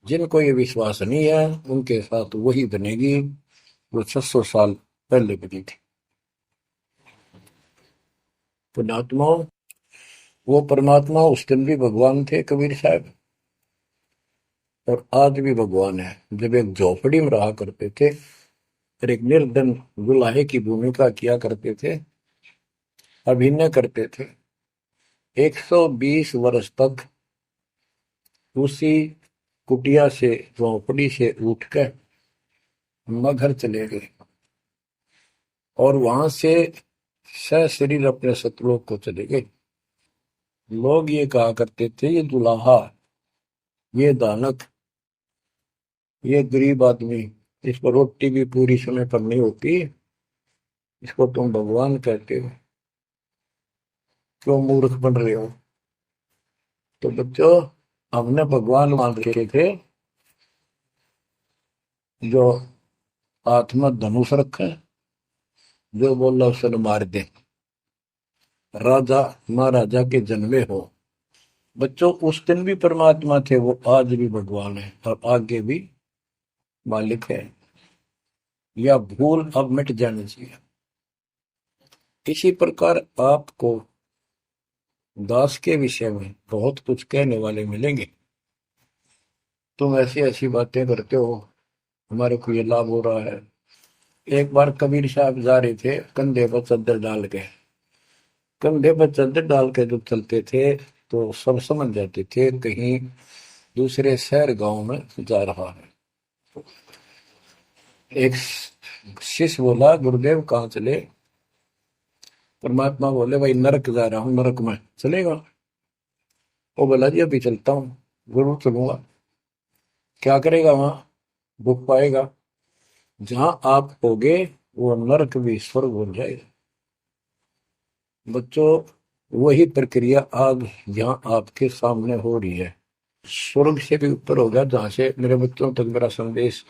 A: जिनको ये विश्वास नहीं है उनके साथ वही बनेगी जो 600 साल पहले बनी थी। पुण्यात्माओं, वो परमात्मा उस दिन भी भगवान थे कबीर साहब, और आज भी भगवान है। जब एक झोपड़ी में रहा करते थे और एक निर्धन दुल्हे की भूमिका किया करते थे, अभिनय करते थे, 120 वर्ष तक उसी कुटिया से, झोपड़ी से उठकर मगहर चले गए और वहां से सशरीर अपने सतलोक को चले गए। लोग ये कहा करते थे, ये दुल्हा, ये दानक, ये गरीब आदमी, इसको रोटी भी पूरी समय पर नहीं होती, इसको तुम भगवान कहते हो, क्यों मूर्ख बन रहे हो। तो बच्चों, हमने भगवान मान रखे थे जो हाथ में धनुष रखे, जो बोला उसे मार दे, राजा महाराजा के जन्मे हो। बच्चों, उस दिन भी परमात्मा थे, वो आज भी भगवान है और आगे भी मालिक है। या भूल अब मिट जानी चाहिए। इसी प्रकार आपको दास के विषय में बहुत कुछ कहने वाले मिलेंगे। तुम ऐसी ऐसी बातें करते हो, हमारे को ये लाभ हो रहा है। एक बार कबीर साहब जा रहे थे, कंधे पर चादर डाल के, कंधे पर चादर डाल के जब चलते थे तो सब समझ जाते थे कहीं दूसरे शहर गांव में जा रहा है। एक शिष्य बोला, गुरुदेव कहाँ चले। परमात्मा बोले, भाई नरक जा रहा हूं, नरक में चलेगा। वो बोला, जी अभी चलता हूँ, जरूर चलूंगा। क्या करेगा वहां, भूख पाएगा। जहां आप होगे वो नरक भी स्वर्ग बन जाएगा। बच्चों, वही प्रक्रिया आज यहाँ आपके सामने हो रही है। स्वर्ग से भी ऊपर होगा, जहां से मेरे बच्चों तक मेरा संदेश,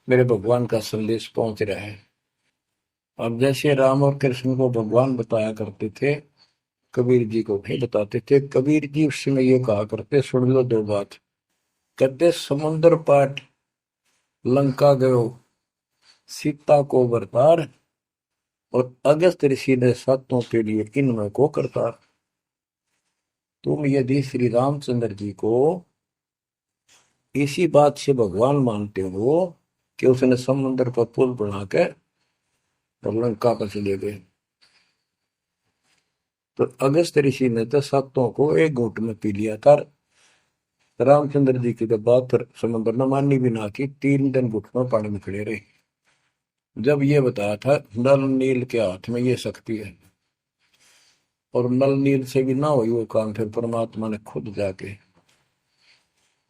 A: मेरे भगवान का संदेश पहुंच रहा है। अब जैसे राम और कृष्ण को भगवान बताया करते थे, कबीर जी को नहीं बताते थे। कबीर जी उस समय ये कहा करते, सुन लो दो बात। कहते, समुद्र पाट लंका गयो, सीता को बरतार, और अगस्त ऋषि ने सातों के लिए इनमें को करतार। तुम यदि श्री रामचंद्र जी को इसी बात से भगवान मानते हो कि उसने समुद्र पर पुल बना के और लंका पर चले गए, तो अगस्त ऋषि ने तो सातों को एक घूंट में पी लिया था। रामचंद्र जी की तो बात समुद्र ने माननी भी ना की, 3 दिन घुटनों पानी में खड़े रहे। जब ये बताया था नल नील के हाथ में ये शक्ति है, और नल नील से भी ना हुई वो काम, फिर परमात्मा ने खुद जाके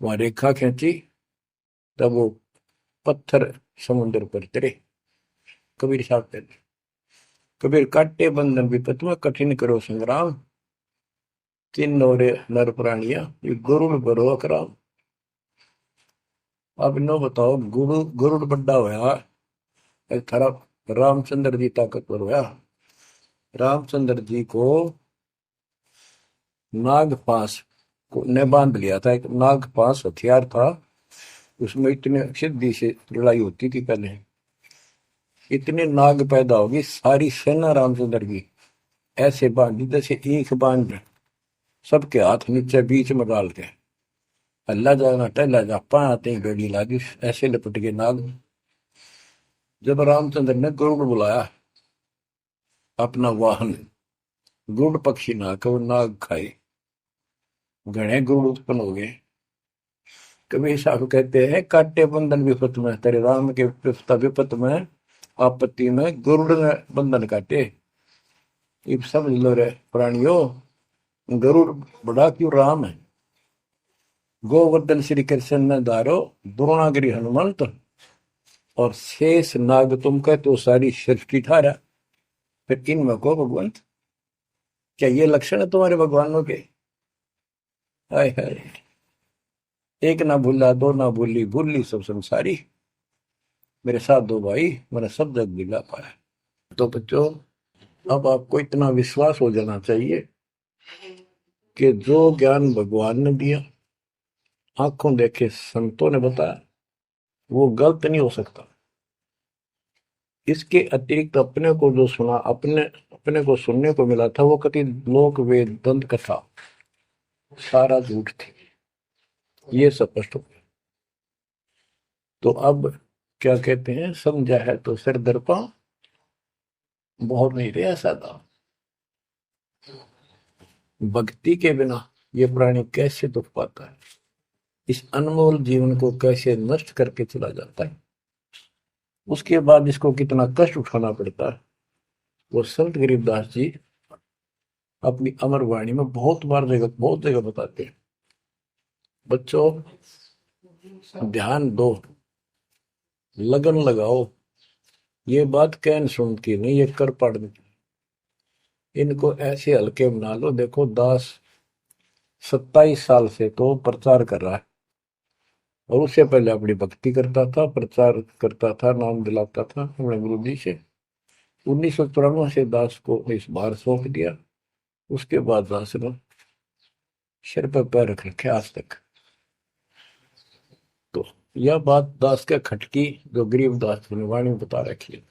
A: वहां रेखा खींची, तब वो पत्थर समुद्र पर गिरे। कबीर साहब कहते, कबीर काटे बंधन विपत में, कठिन करो संग्राम, तीन नौरे नर प्राणिया, ये गरुड़ बरो अकराम। अब नो बताओ, गरुड़ बड्डा होया, एक थारा रामचंद्र जी ताकतवर होया। रामचंद्र जी को नाग पास ने बांध लिया था, एक नाग पास हथियार था, उसमें इतने सिद्धि से लड़ाई होती थी पहले। इतने नाग पैदा होगी, सारी सेना रामचंद्र की ऐसे बांधी जैसे एक बांध, सबके हाथ नीचे बीच में डाल के, अल्लाह जाना टहला जा पाते ही गड़ी लागी, ऐसे लपट के नाग। जब रामचंद्र ने गरुड़ बुलाया अपना वाहन, गरुड़ पक्षी ना वो नाग खाए, घने गरुड़ उत्पन्न हो गए। कबीर साहब कहते हैं, काटे बंधन विपत में, तेरे राम के विपत में, आपत्ति में गरुड़ ने बंधन काटे। ये समझ लो रे प्राणियों, गरुड़ बड़ा क्यों राम है। गोवर्धन श्री कृष्ण ने धारो, द्रोणागिरी हनुमंत, और शेष नाग तुम कहते हो सारी सृष्टि ठारा, फिर इनमें को भगवान, क्या ये लक्षण है तुम्हारे भगवानों के? हाय हाय, एक ना भूला दो ना भूली, भूली सब संसारी, मेरे साथ दो भाई, मैंने सब जग दिला पाया। तो बच्चों, अब आपको इतना विश्वास हो जाना चाहिए कि जो ज्ञान भगवान ने दिया, आंखों देखे संतों ने बताया, वो गलत नहीं हो सकता। इसके अतिरिक्त अपने को जो सुना, अपने अपने को सुनने को मिला था, वो कति लोक वेद दंत कथा सारा झूठ थी, ये स्पष्ट हो गया। तो अब क्या कहते हैं, समझा है तो सिर दर्पा, बहुत नहीं रहा सादा। भक्ति के बिना ये प्राणी कैसे दुख पाता है, इस अनमोल जीवन को कैसे नष्ट करके चला जाता है, उसके बाद इसको कितना कष्ट उठाना पड़ता है, वो संत गरीबदास जी अपनी अमर वाणी में बहुत जगह बताते हैं। बच्चों, ध्यान दो, लगन लगाओ, ये बात कैन सुनती नहीं, ये कर पड़नी। इनको ऐसे हल्के बना लो। देखो दास 27 साल से तो प्रचार कर रहा है, और उससे पहले अपनी भक्ति करता था, प्रचार करता था, नाम दिलाता था अपने गुरु जी से। 1994 से दास को इस बार सौंप दिया, उसके बाद दास ने सिर पर पैर रख रखे आज तक। तो यह बात दास के खटकी, जो गरीब दास की वाणी बता रखी है।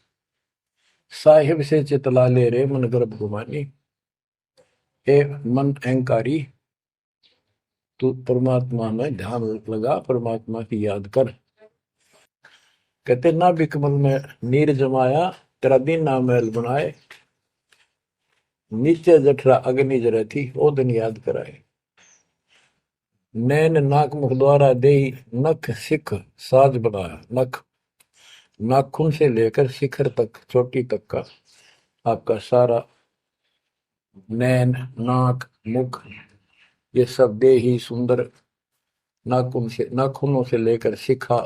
A: साहिब से चितला ले रे मन गर्भ गुमानी, ए मन अहंकारी, तू परमात्मा में ध्यान लगा, परमात्मा की याद कर। कहते ना बिकमल में नीर जमाया, तेरा दिन ना महल बनाए, नीचे जठरा अग्नि जरे थी, ओ दिन याद कराए। नैन नाक मुख द्वारा दे, नख सिख साज बनाया। नख, नाखून से लेकर शिखर तक, चोटी तक का आपका सारा नैन, नाक, मुख, ये सब दे ही सुंदर, नाखूनों से लेकर शिखा,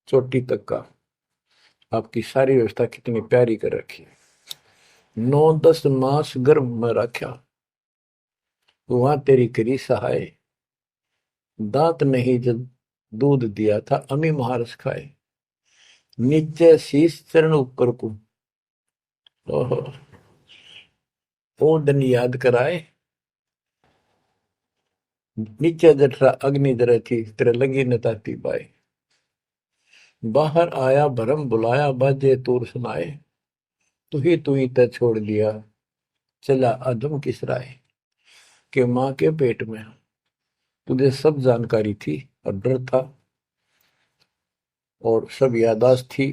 A: चोटी तक का आपकी सारी व्यवस्था कितनी प्यारी कर रखी है। 9-10 मास गर्भ में रखा, वहां तेरी करी सहाय, दांत नहीं जब दूध दिया था, अमी महारस खाए। नीचे शीश चरण ऊपर को, ओहो, ओ दिन याद कराए। नीचे जठरा अग्नि जरे थी, तेरे लगी न ताती पाए। बाहर आया भरम बुलाया, बाजे तूर सुनाए, तू ही तय छोड़ दिया, चला अधम किस राय। के माँ के पेट में तुझे सब जानकारी थी, और डर था, और सब यादाश्त थी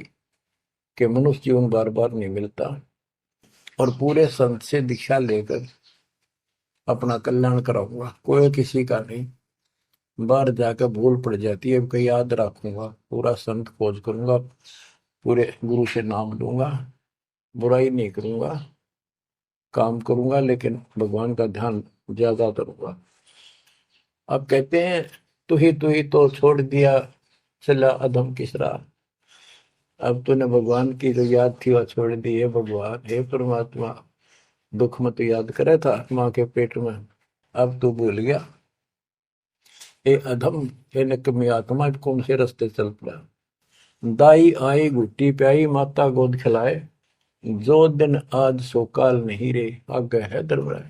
A: कि मनुष्य जीवन बार बार नहीं मिलता, और पूरे संत से दीक्षा लेकर अपना कल्याण कराऊंगा, कोई किसी का नहीं। बाहर जाकर भूल पड़ जाती है, कहीं याद रखूंगा, पूरा संत खोज करूंगा, पूरे गुरु से नाम लूंगा, बुराई नहीं करूंगा, काम करूंगा, लेकिन भगवान का ध्यान ज्यादा करूंगा। अब कहते हैं तू ही तो छोड़ दिया, चला अधम किस राह। अब तूने भगवान की जो याद थी वह छोड़ दी है। भगवान, हे परमात्मा, दुख में तो याद करे था माँ के पेट में, अब तू भूल गया। ए अधम, हे निकम्मी आत्मा, कौन से रास्ते चल पड़ा। दाई आई घुट्टी प्याई, माता गोद खिलाए, जो दिन आज सो काल नहीं रे, आगे है दरबार।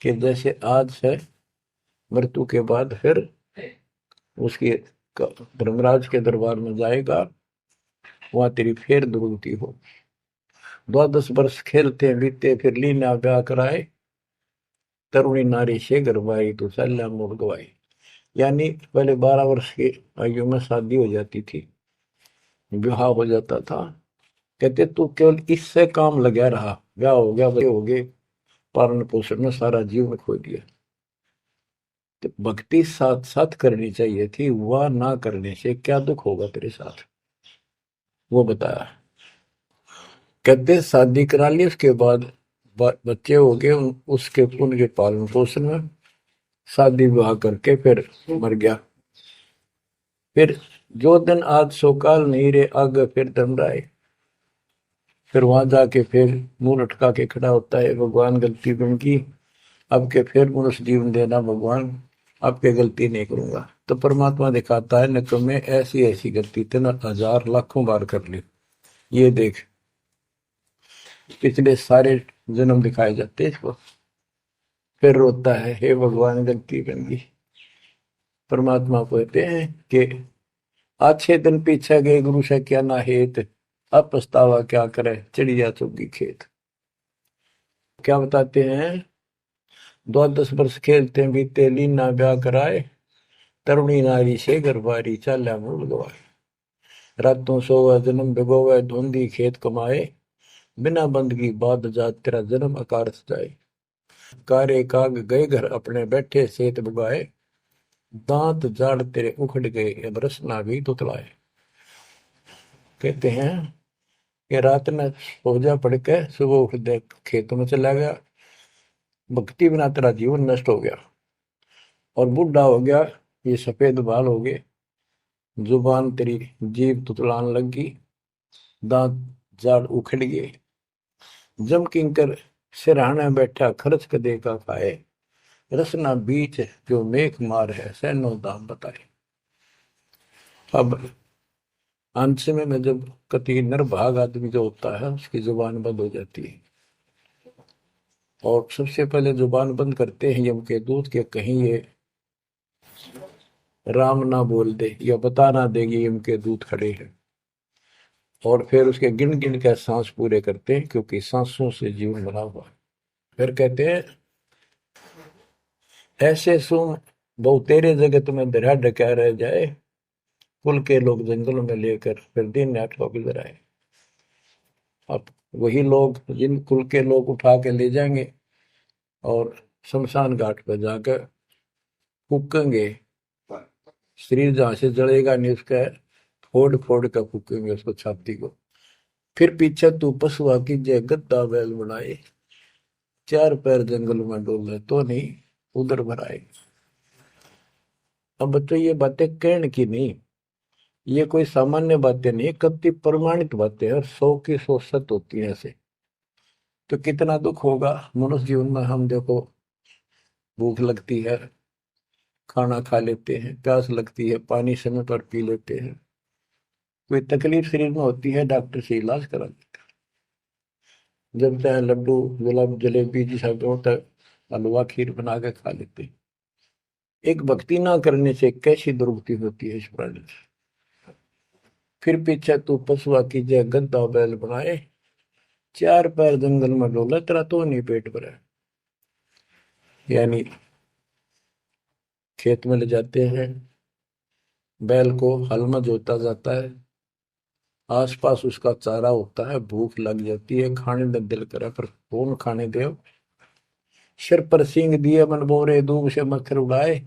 A: कि जैसे आज है, मृत्यु के बाद फिर उसकी धर्मराज के दरबार में जाएगा, वहां तेरी फिर दुर्गति हो। 12 वर्ष खेलते बीते, फिर लीना ब्याह कराए, तरुणी नारी से गरबाई, तो सल्ला मोड़ गवाई। यानी पहले 12 वर्ष की आयु में शादी हो जाती थी, विवाह हो जाता था। कहते तू केवल इससे काम लगा रहा, ब्याह हो गया, बच्चे हो गए, पालन पोषण में सारा जीवन खो दिया। तो भक्ति साथ साथ करनी चाहिए थी, वह ना करने से क्या दुख होगा तेरे साथ, वो बताया। कहते शादी करा ली, उसके बाद बच्चे हो गए, उसके उनके पालन पोषण में शादी विवाह करके फिर मर गया। फिर जो दिन आज सो काल नहीं रे, आगे फिर धमराए। फिर वहां जाके फिर मुंह लटका के खड़ा होता है, भगवान गलती उनकी, अब के फिर मनुष्य जीवन देना भगवान, अब के गलती नहीं करूंगा। तो परमात्मा दिखाता है, न तो मैं ऐसी ऐसी गलती तेना हजार लाखों बार कर ली, ये देख। पिछले सारे जन्म दिखाए जाते हैं इसको। फिर रोता है, हे भगवान गलती बन गई। परमात्मा कहते हैं कि अच्छे दिन पीछे गए गुरु से क्या ना हेत, अब पछतावा क्या करे चिड़िया चुगी खेत। क्या बताते हैं, 10 वर्ष खेलते बीते, लीना ब्याह कराए, तरुणी नारी से गरबारी, चाल्या मूल गवाए। रातों सोवा जन्म भिगोवे, धुंधी खेत कमाए, बिना बंदगी बाद जात तेरा जन्म आकार सजाए। कारे काग गए घर अपने, बैठे सेत बुगाए, दांत जाड़ तेरे उखड़ गए, अब रसना भी तुतलाए। कहते हैं कि रात में सो जा पड़ के, सुबह उठ दे खेतों में चला गया, भक्ति बिना तेरा जीवन नष्ट हो गया। और बूढ़ा हो गया, ये सफेद बाल हो गए, जुबान तेरी जीभ तुतलान लगी, दांत जाड़ उखड़ गए। जम किंकर सिरहाने बैठा, खर्च कदे का खाए, रसना बीच जो मेघ मार है, सैनो दाम बताए। अब अंत में जब कति निर्भाग आदमी जो होता है, उसकी जुबान बंद हो जाती है। और सबसे पहले जुबान बंद करते हैं यम के दूत के, कहीं ये राम ना बोल दे या बता ना देगी यम के दूत खड़े हैं। और फिर उसके गिन गिन के सांस पूरे करते हैं, क्योंकि सांसों से जीवन बना हुआ है। फिर कहते हैं, ऐसे सुन बहु तेरे जगत में दरिया ढका रह जाए, कुल के लोग जंगलों में लेकर फिर दिन रात को गुजर आए। अब वही लोग, जिन कुल के लोग उठा के ले जाएंगे और शमशान घाट पर जाकर फूकेंगे, शरीर जहां से जलेगा नहीं उसका फोड़ फोड़ कर फूकेंगे उसको, छाती को। फिर पीछे तू पशुआ की जय गद्दा बैल बनाए, चार पैर जंगल में डोले तो नहीं उधर भराए। अब बच्चों ये बातें कहने की नहीं, ये कोई सामान्य बातें नहीं, कति प्रमाणित बातें हैं, और 100 की 100 सत्य होती है ऐसे। तो कितना दुख होगा मनुष्य जीवन में। हम देखो, भूख लगती है खाना खा लेते हैं, प्यास लगती है पानी समय पर पी लेते हैं, कोई तकलीफ शरीर में होती है डॉक्टर से इलाज करा लेते हैं, जब चाहे लड्डू गुलाब जलेबी जी सब होता है, हलवा खीर बना के खा लेते हैं। एक भक्ति ना करने से कैसी दुर्गति होती है इस प्राणी से। फिर पीछे तू पशुआ की जय गद्दा बैल बनाए, चार पैर जंगल में डोला, तेरा तो नहीं पेट भरा। यानी खेत में ले जाते हैं, बैल को हल में जोता जाता है, आसपास उसका चारा होता है, भूख लग जाती है, खाने में दिल करे पर कौन खाने दे। सिर पर सींग दिए मन बोरे, दूब से मच्छर उड़ाए,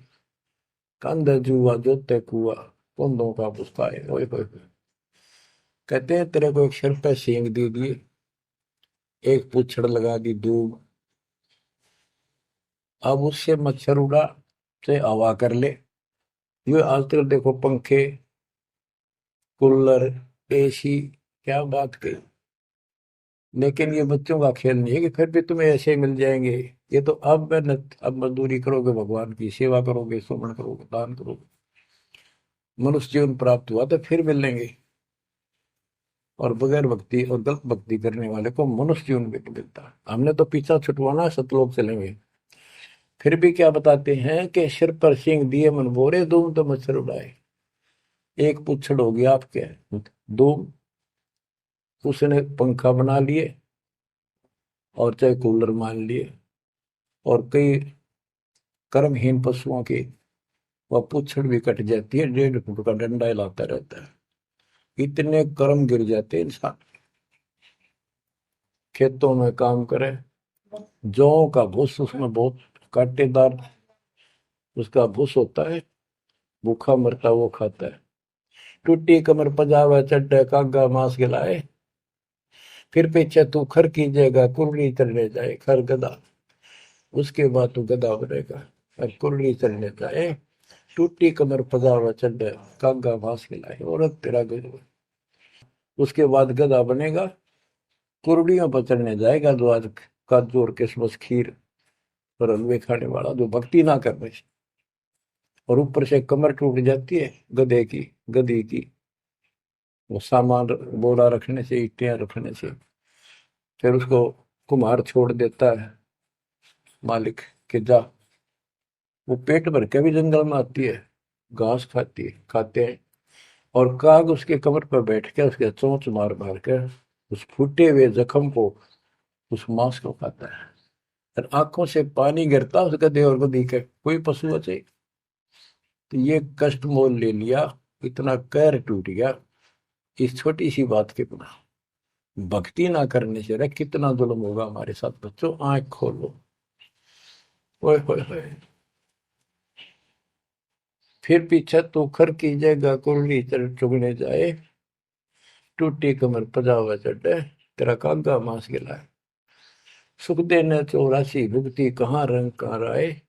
A: कंध जुआ जोते कुआ, कुंदों का पुस्ताए। ओए होए होए। कहते हैं तेरे को एक सिर पे सींग दे दिए, एक पूछड़ लगा दी दूब, अब उससे मच्छर उड़ा से हवा कर ले। ये आजकल देखो पंखे कूलर एसी, क्या बात कही। लेकिन ये बच्चों का खेल नहीं है कि फिर भी तुम्हें ऐसे मिल जाएंगे। ये तो अब मेहनत, अब मजदूरी करोगे, भगवान की सेवा करोगे, सुमन करोगे, दान करोगे, मनुष्य जीवन प्राप्त हुआ तो फिर मिलेंगे। और बगैर भक्ति और गलत भक्ति करने वाले को मनुष्य जीवन भी नहीं मिलता। हमने तो पीछा छुटवाना, सतलोक चलेंगे। फिर भी क्या बताते हैं कि सिर पर सींग दिए मन बोरे, दूम तो मच्छर उड़ाए। एक पुच्छड़ हो गया आपके, दो उसने पंखा बना लिए और चाहे कूलर मान लिए। और कई कर्महीन पशुओं की वह पुच्छड़ भी कट जाती है, 1.5 फुट का डंडा हिलाता रहता है। इतने कर्म गिर जाते हैं इंसान। खेतों में काम करे, जौ का भूस उसमें बहुत कांटेदार उसका भूस होता है, भूखा मरता वो खाता है। टूटी कमर पजावा चड्डे कागा मांस खिलाए, फिर पीछे तू खर कीजिएगा कुर्री चलने जाए, खर गधा, उसके बाद तू गधा बनेगा और कुर्री चलने जाए। टूटी कमर पजावा चढ़ कागा भास खिलाए, औरत तेरा गजब। उसके बाद गधा बनेगा, कुर्डियों पर चढ़ने जाएगा, जो आज काजू और किशमिश खीर और हलवे खाने वाला, जो भक्ति ना कर रहे, और ऊपर से कमर टूट जाती है गधे की, गधी की, वो सामान बोरा रखने से, ईटियां रखने से। फिर उसको कुम्हार छोड़ देता है मालिक के जा, वो पेट भर के भी जंगल में आती है, घास खाती है, खाते हैं, और काग उसके कमर पर बैठ के उसके चोंच मार मार के उस फूटे हुए जख्म को, उस मांस को खाता है। और आंखों से पानी गिरता उस गधे और गधी के, कोई पशु बचे। तो ये कष्ट मोल ले लिया, इतना कहर टूट गया इस छोटी सी बात के बिना। भक्ति ना करने से रे कितना जुल्म होगा हमारे साथ। बच्चों आंख खोलो, ओए होए होए। फिर पीछे तो खर की जगह कुरली चुगने जाए, टूटी कमर पजावा चढ़े, तेरा कागा मांस गिलाए। सुख देने 84 भुगती कहाँ रंग कहाँ आए,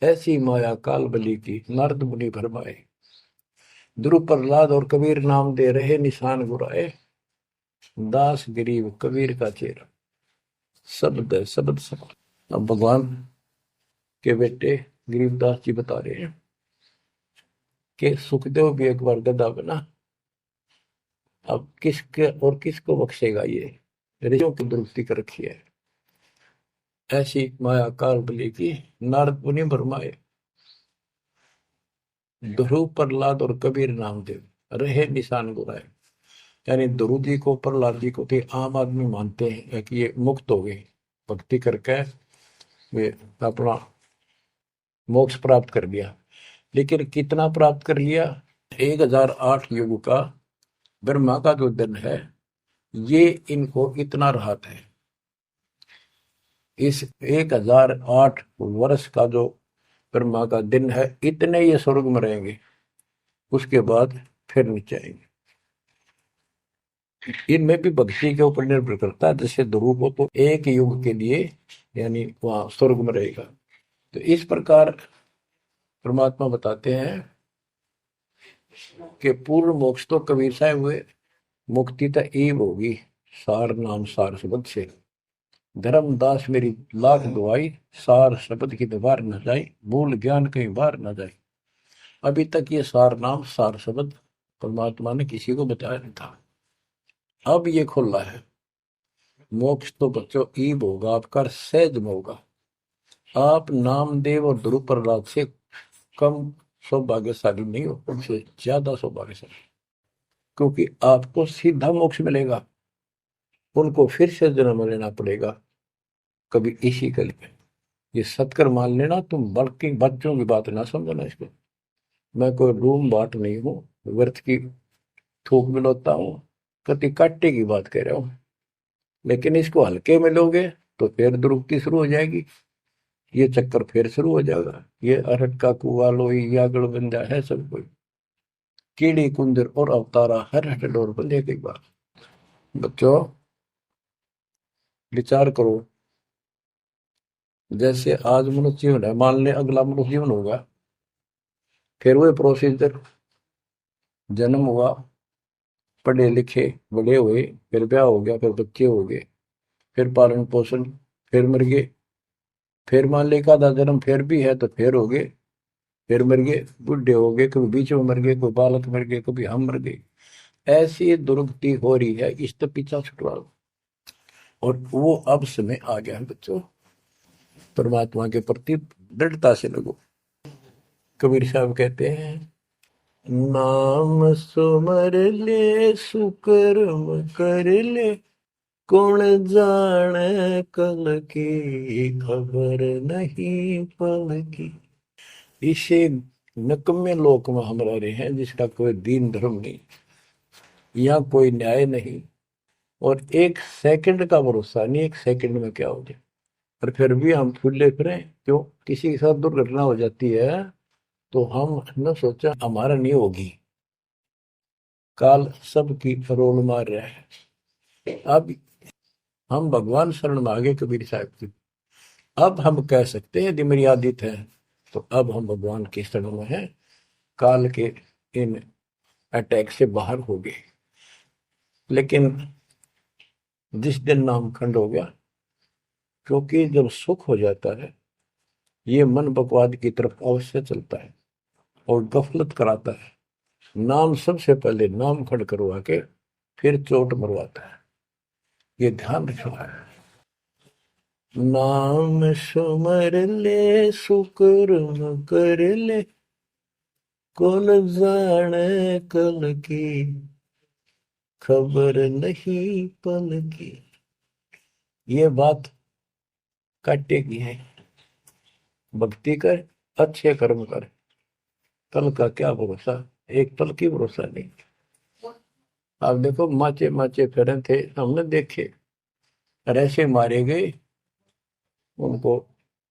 A: ऐसी माया काल बली की नारद मुनि भरमाए। ध्रुव प्रहलाद और कबीर नाम दे रहे निशान गुराए, दास गरीब कबीर का चेहरा। शब्द है, शब्द शब्द। अब भगवान के बेटे गरीबदास जी बता रहे हैं कि सुखदेव भी एक बार गधा बना, अब किसके और किसको बख्शेगा ये, ऋषियों की दुरुक्ति कर रखी है। ऐसी माया काल बली की नारद मुनि भरमाए, ध्रुव प्रहलाद और कबीर नामदेव रहे निशान गुराए। यानी ध्रुव जी को, प्रहलाद जी को तो आम आदमी मानते हैं कि ये मुक्त हो गए, भक्ति करके वे अपना मोक्ष प्राप्त कर लिया। लेकिन कितना प्राप्त कर लिया? 1008 युग का ब्रह्मा का जो दिन है, ये इनको इतना राहत है। इस 1008 वर्ष का जो ब्रह्मा का दिन है, इतने ये स्वर्ग में रहेंगे, उसके बाद फिर नीचे आएंगे। इनमें भी भक्ति के ऊपर निर्भर करता है। जैसे ध्रुव को तो एक युग के लिए यानी वहां स्वर्ग में रहेगा। तो इस प्रकार परमात्मा बताते हैं कि पूर्ण मोक्ष तो कबीर साहब हुए, मुक्ति तो ईब होगी सार नाम सार शब्द से। धर्मदास मेरी लाख दुआई, सार शब्द की दीवार न जाए, मूल ज्ञान कहीं बाहर न जाए। अभी तक ये सार नाम सार शब्द परमात्मा ने किसी को बताया नहीं था, अब ये खुला है। मोक्ष तो बच्चों ईब होगा आपका, सहज में होगा। आप नामदेव और ध्रुव प्रहलाद से कम सौभाग्यशाली नहीं हो, उनसे ज्यादा सौभाग्यशाली, क्योंकि आपको सीधा मोक्ष मिलेगा, उनको फिर से जन्म लेना पड़ेगा कभी इसी कल में। ये सत्कर मान लेना, तुम बल्कि बच्चों की बात ना समझना इसको। मैं कोई रूम बाट नहीं हूँ, व्यर्थ की थूक मिलोता हूँ, कति काटे की बात कह रहा हूँ। लेकिन इसको हल्के में लोगे तो फिर दुरुक्ति शुरू हो जाएगी, ये चक्कर फिर शुरू हो जाएगा। ये अरट का कुआ लोई यागड़ बंदा है सब कोई, कीड़ी कुंदर और अवतारा हर हट डोर बंदे की बात। बच्चों विचार करो, जैसे आज मनुष्य जीवन है, मान ले अगला मनुष्य जीवन होगा, फिर वही प्रोसीजर, जन्म हुआ, पढ़े लिखे बड़े हुए, फिर ब्याह हो गया, फिर बच्चे हो गए, फिर पालन पोषण, फिर मर गए, फिर मान ले का आधा जन्म फिर भी है तो फिर हो गए, फिर मर गए, बुढ़े हो गए, कभी बीच में मर गए, कोई बालक मर गए, कभी हम मर गए। ऐसी दुर्गति हो रही है, इस तो पीछा छुटवा लो। और वो अब समय आ गया है बच्चों, परमात्मा के प्रति दृढ़ता से लगो। कबीर साहब कहते हैं, नाम सुमर ले सुकर्म कर ले, कौन जाने कल की खबर नहीं पल की। इसे नकम्मे लोक में हम रह रहे हैं, जिसका कोई दीन धर्म नहीं, यहाँ कोई न्याय नहीं, और एक सेकंड का भरोसा नहीं, एक सेकंड में क्या हो जाए। और फिर भी हम फूले फिरें, क्यों? किसी के साथ दुर्घटना हो जाती है तो हम न सोचा हमारा नहीं होगी, काल सबकी रोल मार रहा है। अब हम भगवान शरण मांगे कबीर साहब की, अब हम कह सकते हैं यदि मेरी आदित है, तो अब हम भगवान की शरण में हैं। काल के इन अटैक से बाहर हो गए। लेकिन जिस दिन नामखंड हो गया, क्योंकि जब सुख हो जाता है ये मन बकवाद की तरफ अवश्य चलता है और गफलत कराता है। नाम सबसे पहले नाम खड़ करवा के फिर चोट मरवाता है, ये ध्यान रखना है। नाम सुमर ले सुकर्म कर ले, कुल जाने कल की खबर नहीं पल की। ये बात काटेगी है। भक्ति कर, अच्छे कर्म कर, कल का क्या भरोसा, एक पल की भरोसा नहीं। आप देखो माचे माचे फिरे थे, हमने देखे, और ऐसे मारे गए उनको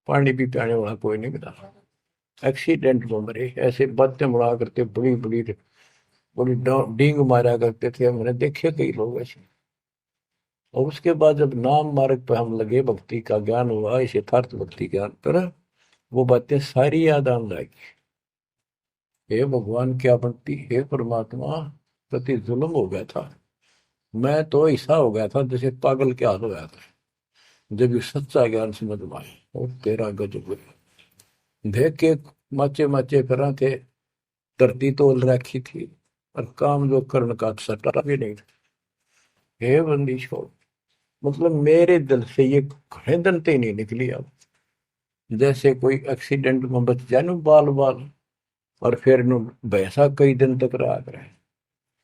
A: पानी भी पियाने वाला कोई नहीं मिला। एक्सीडेंट में मरे, ऐसे बातें मुड़ा करते, बड़ी बड़ी बड़ी डींग मारा करते थे, हमने देखे कई लोग ऐसे। और उसके बाद जब नाम मार्ग पर हम लगे, भक्ति का ज्ञान हुआ, इस यथार्थ भक्ति ज्ञान पर, वो बातें सारी याद आने लगी। हे भगवान क्या बनती, हे परमात्मा, प्रति जुल्म हो गया था। मैं तो ऐसा हो गया था जैसे पागल के हाल हो गया था, जब ये सच्चा ज्ञान समझ में आए। और तेरा गजब देख के माचे माचे फिरा थे, धरती तोल रखी थी, और काम जो कर्ण का सटा भी नहीं था। हे बंदी छोड़, मतलब मेरे दिल से ये खड़े नहीं निकली। अब जैसे कोई एक्सीडेंट में बच जाए ना बाल बाल, और फिर नु भैंसा कई दिन तक रहा करे,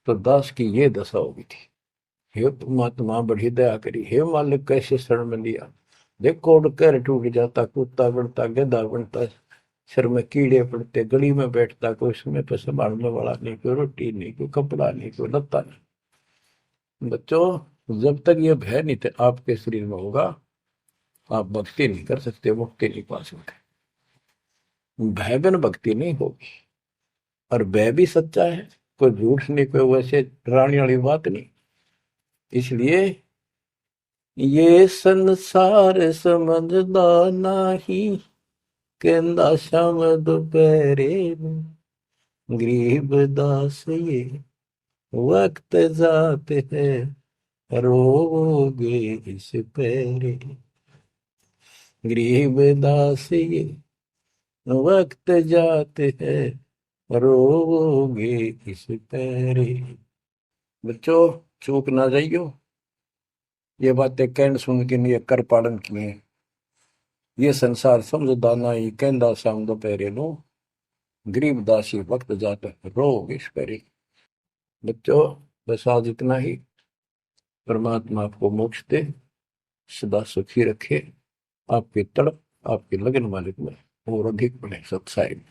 A: तो दास की ये दशा होगी थी। हे परमात्मा बड़ी दया करी, हे मालिक कैसे शरण में लिया। देखो कर टूट जाता, कुत्ता बनता, गधा बनता, सिर में कीड़े पड़ते, गली में बैठता, कोई समय पर संभालने वाला नहीं, कोई रोटी नहीं, कोई कपड़ा नहीं, कोई लत्ता नहीं। बच्चों, जब तक ये भय नहीं थे आपके शरीर में होगा, आप भक्ति नहीं कर सकते, मुक्ति नहीं पा सकते। भय बिन भक्ति नहीं होगी। और भय भी सच्चा है, कोई झूठ नहीं, कोई वैसे डराने वाली बात नहीं। इसलिए ये संसार समझदा नाही, कहंदा शाम दोपहरे गरीब दास ये वक्त जात है, रोगे इस पैरे। गरीब दास ये वक्त जात है, रोगे इस पैरे। बच्चों, चूक ना जाइयो, ये बातें कहन सुन के नहीं कर पालन किए। ये संसार समझदा नहीं, कहंदा शाम दोपहरे नो गरीब दासी वक्त जाता है, रोग इस पैरे। बच्चों, बस आज इतना ही। परमात्मा आपको मोक्ष दे, सदा सुखी रखे, आपकी तड़प, आपकी लगन मालिक में और अधिक बने सत्साई।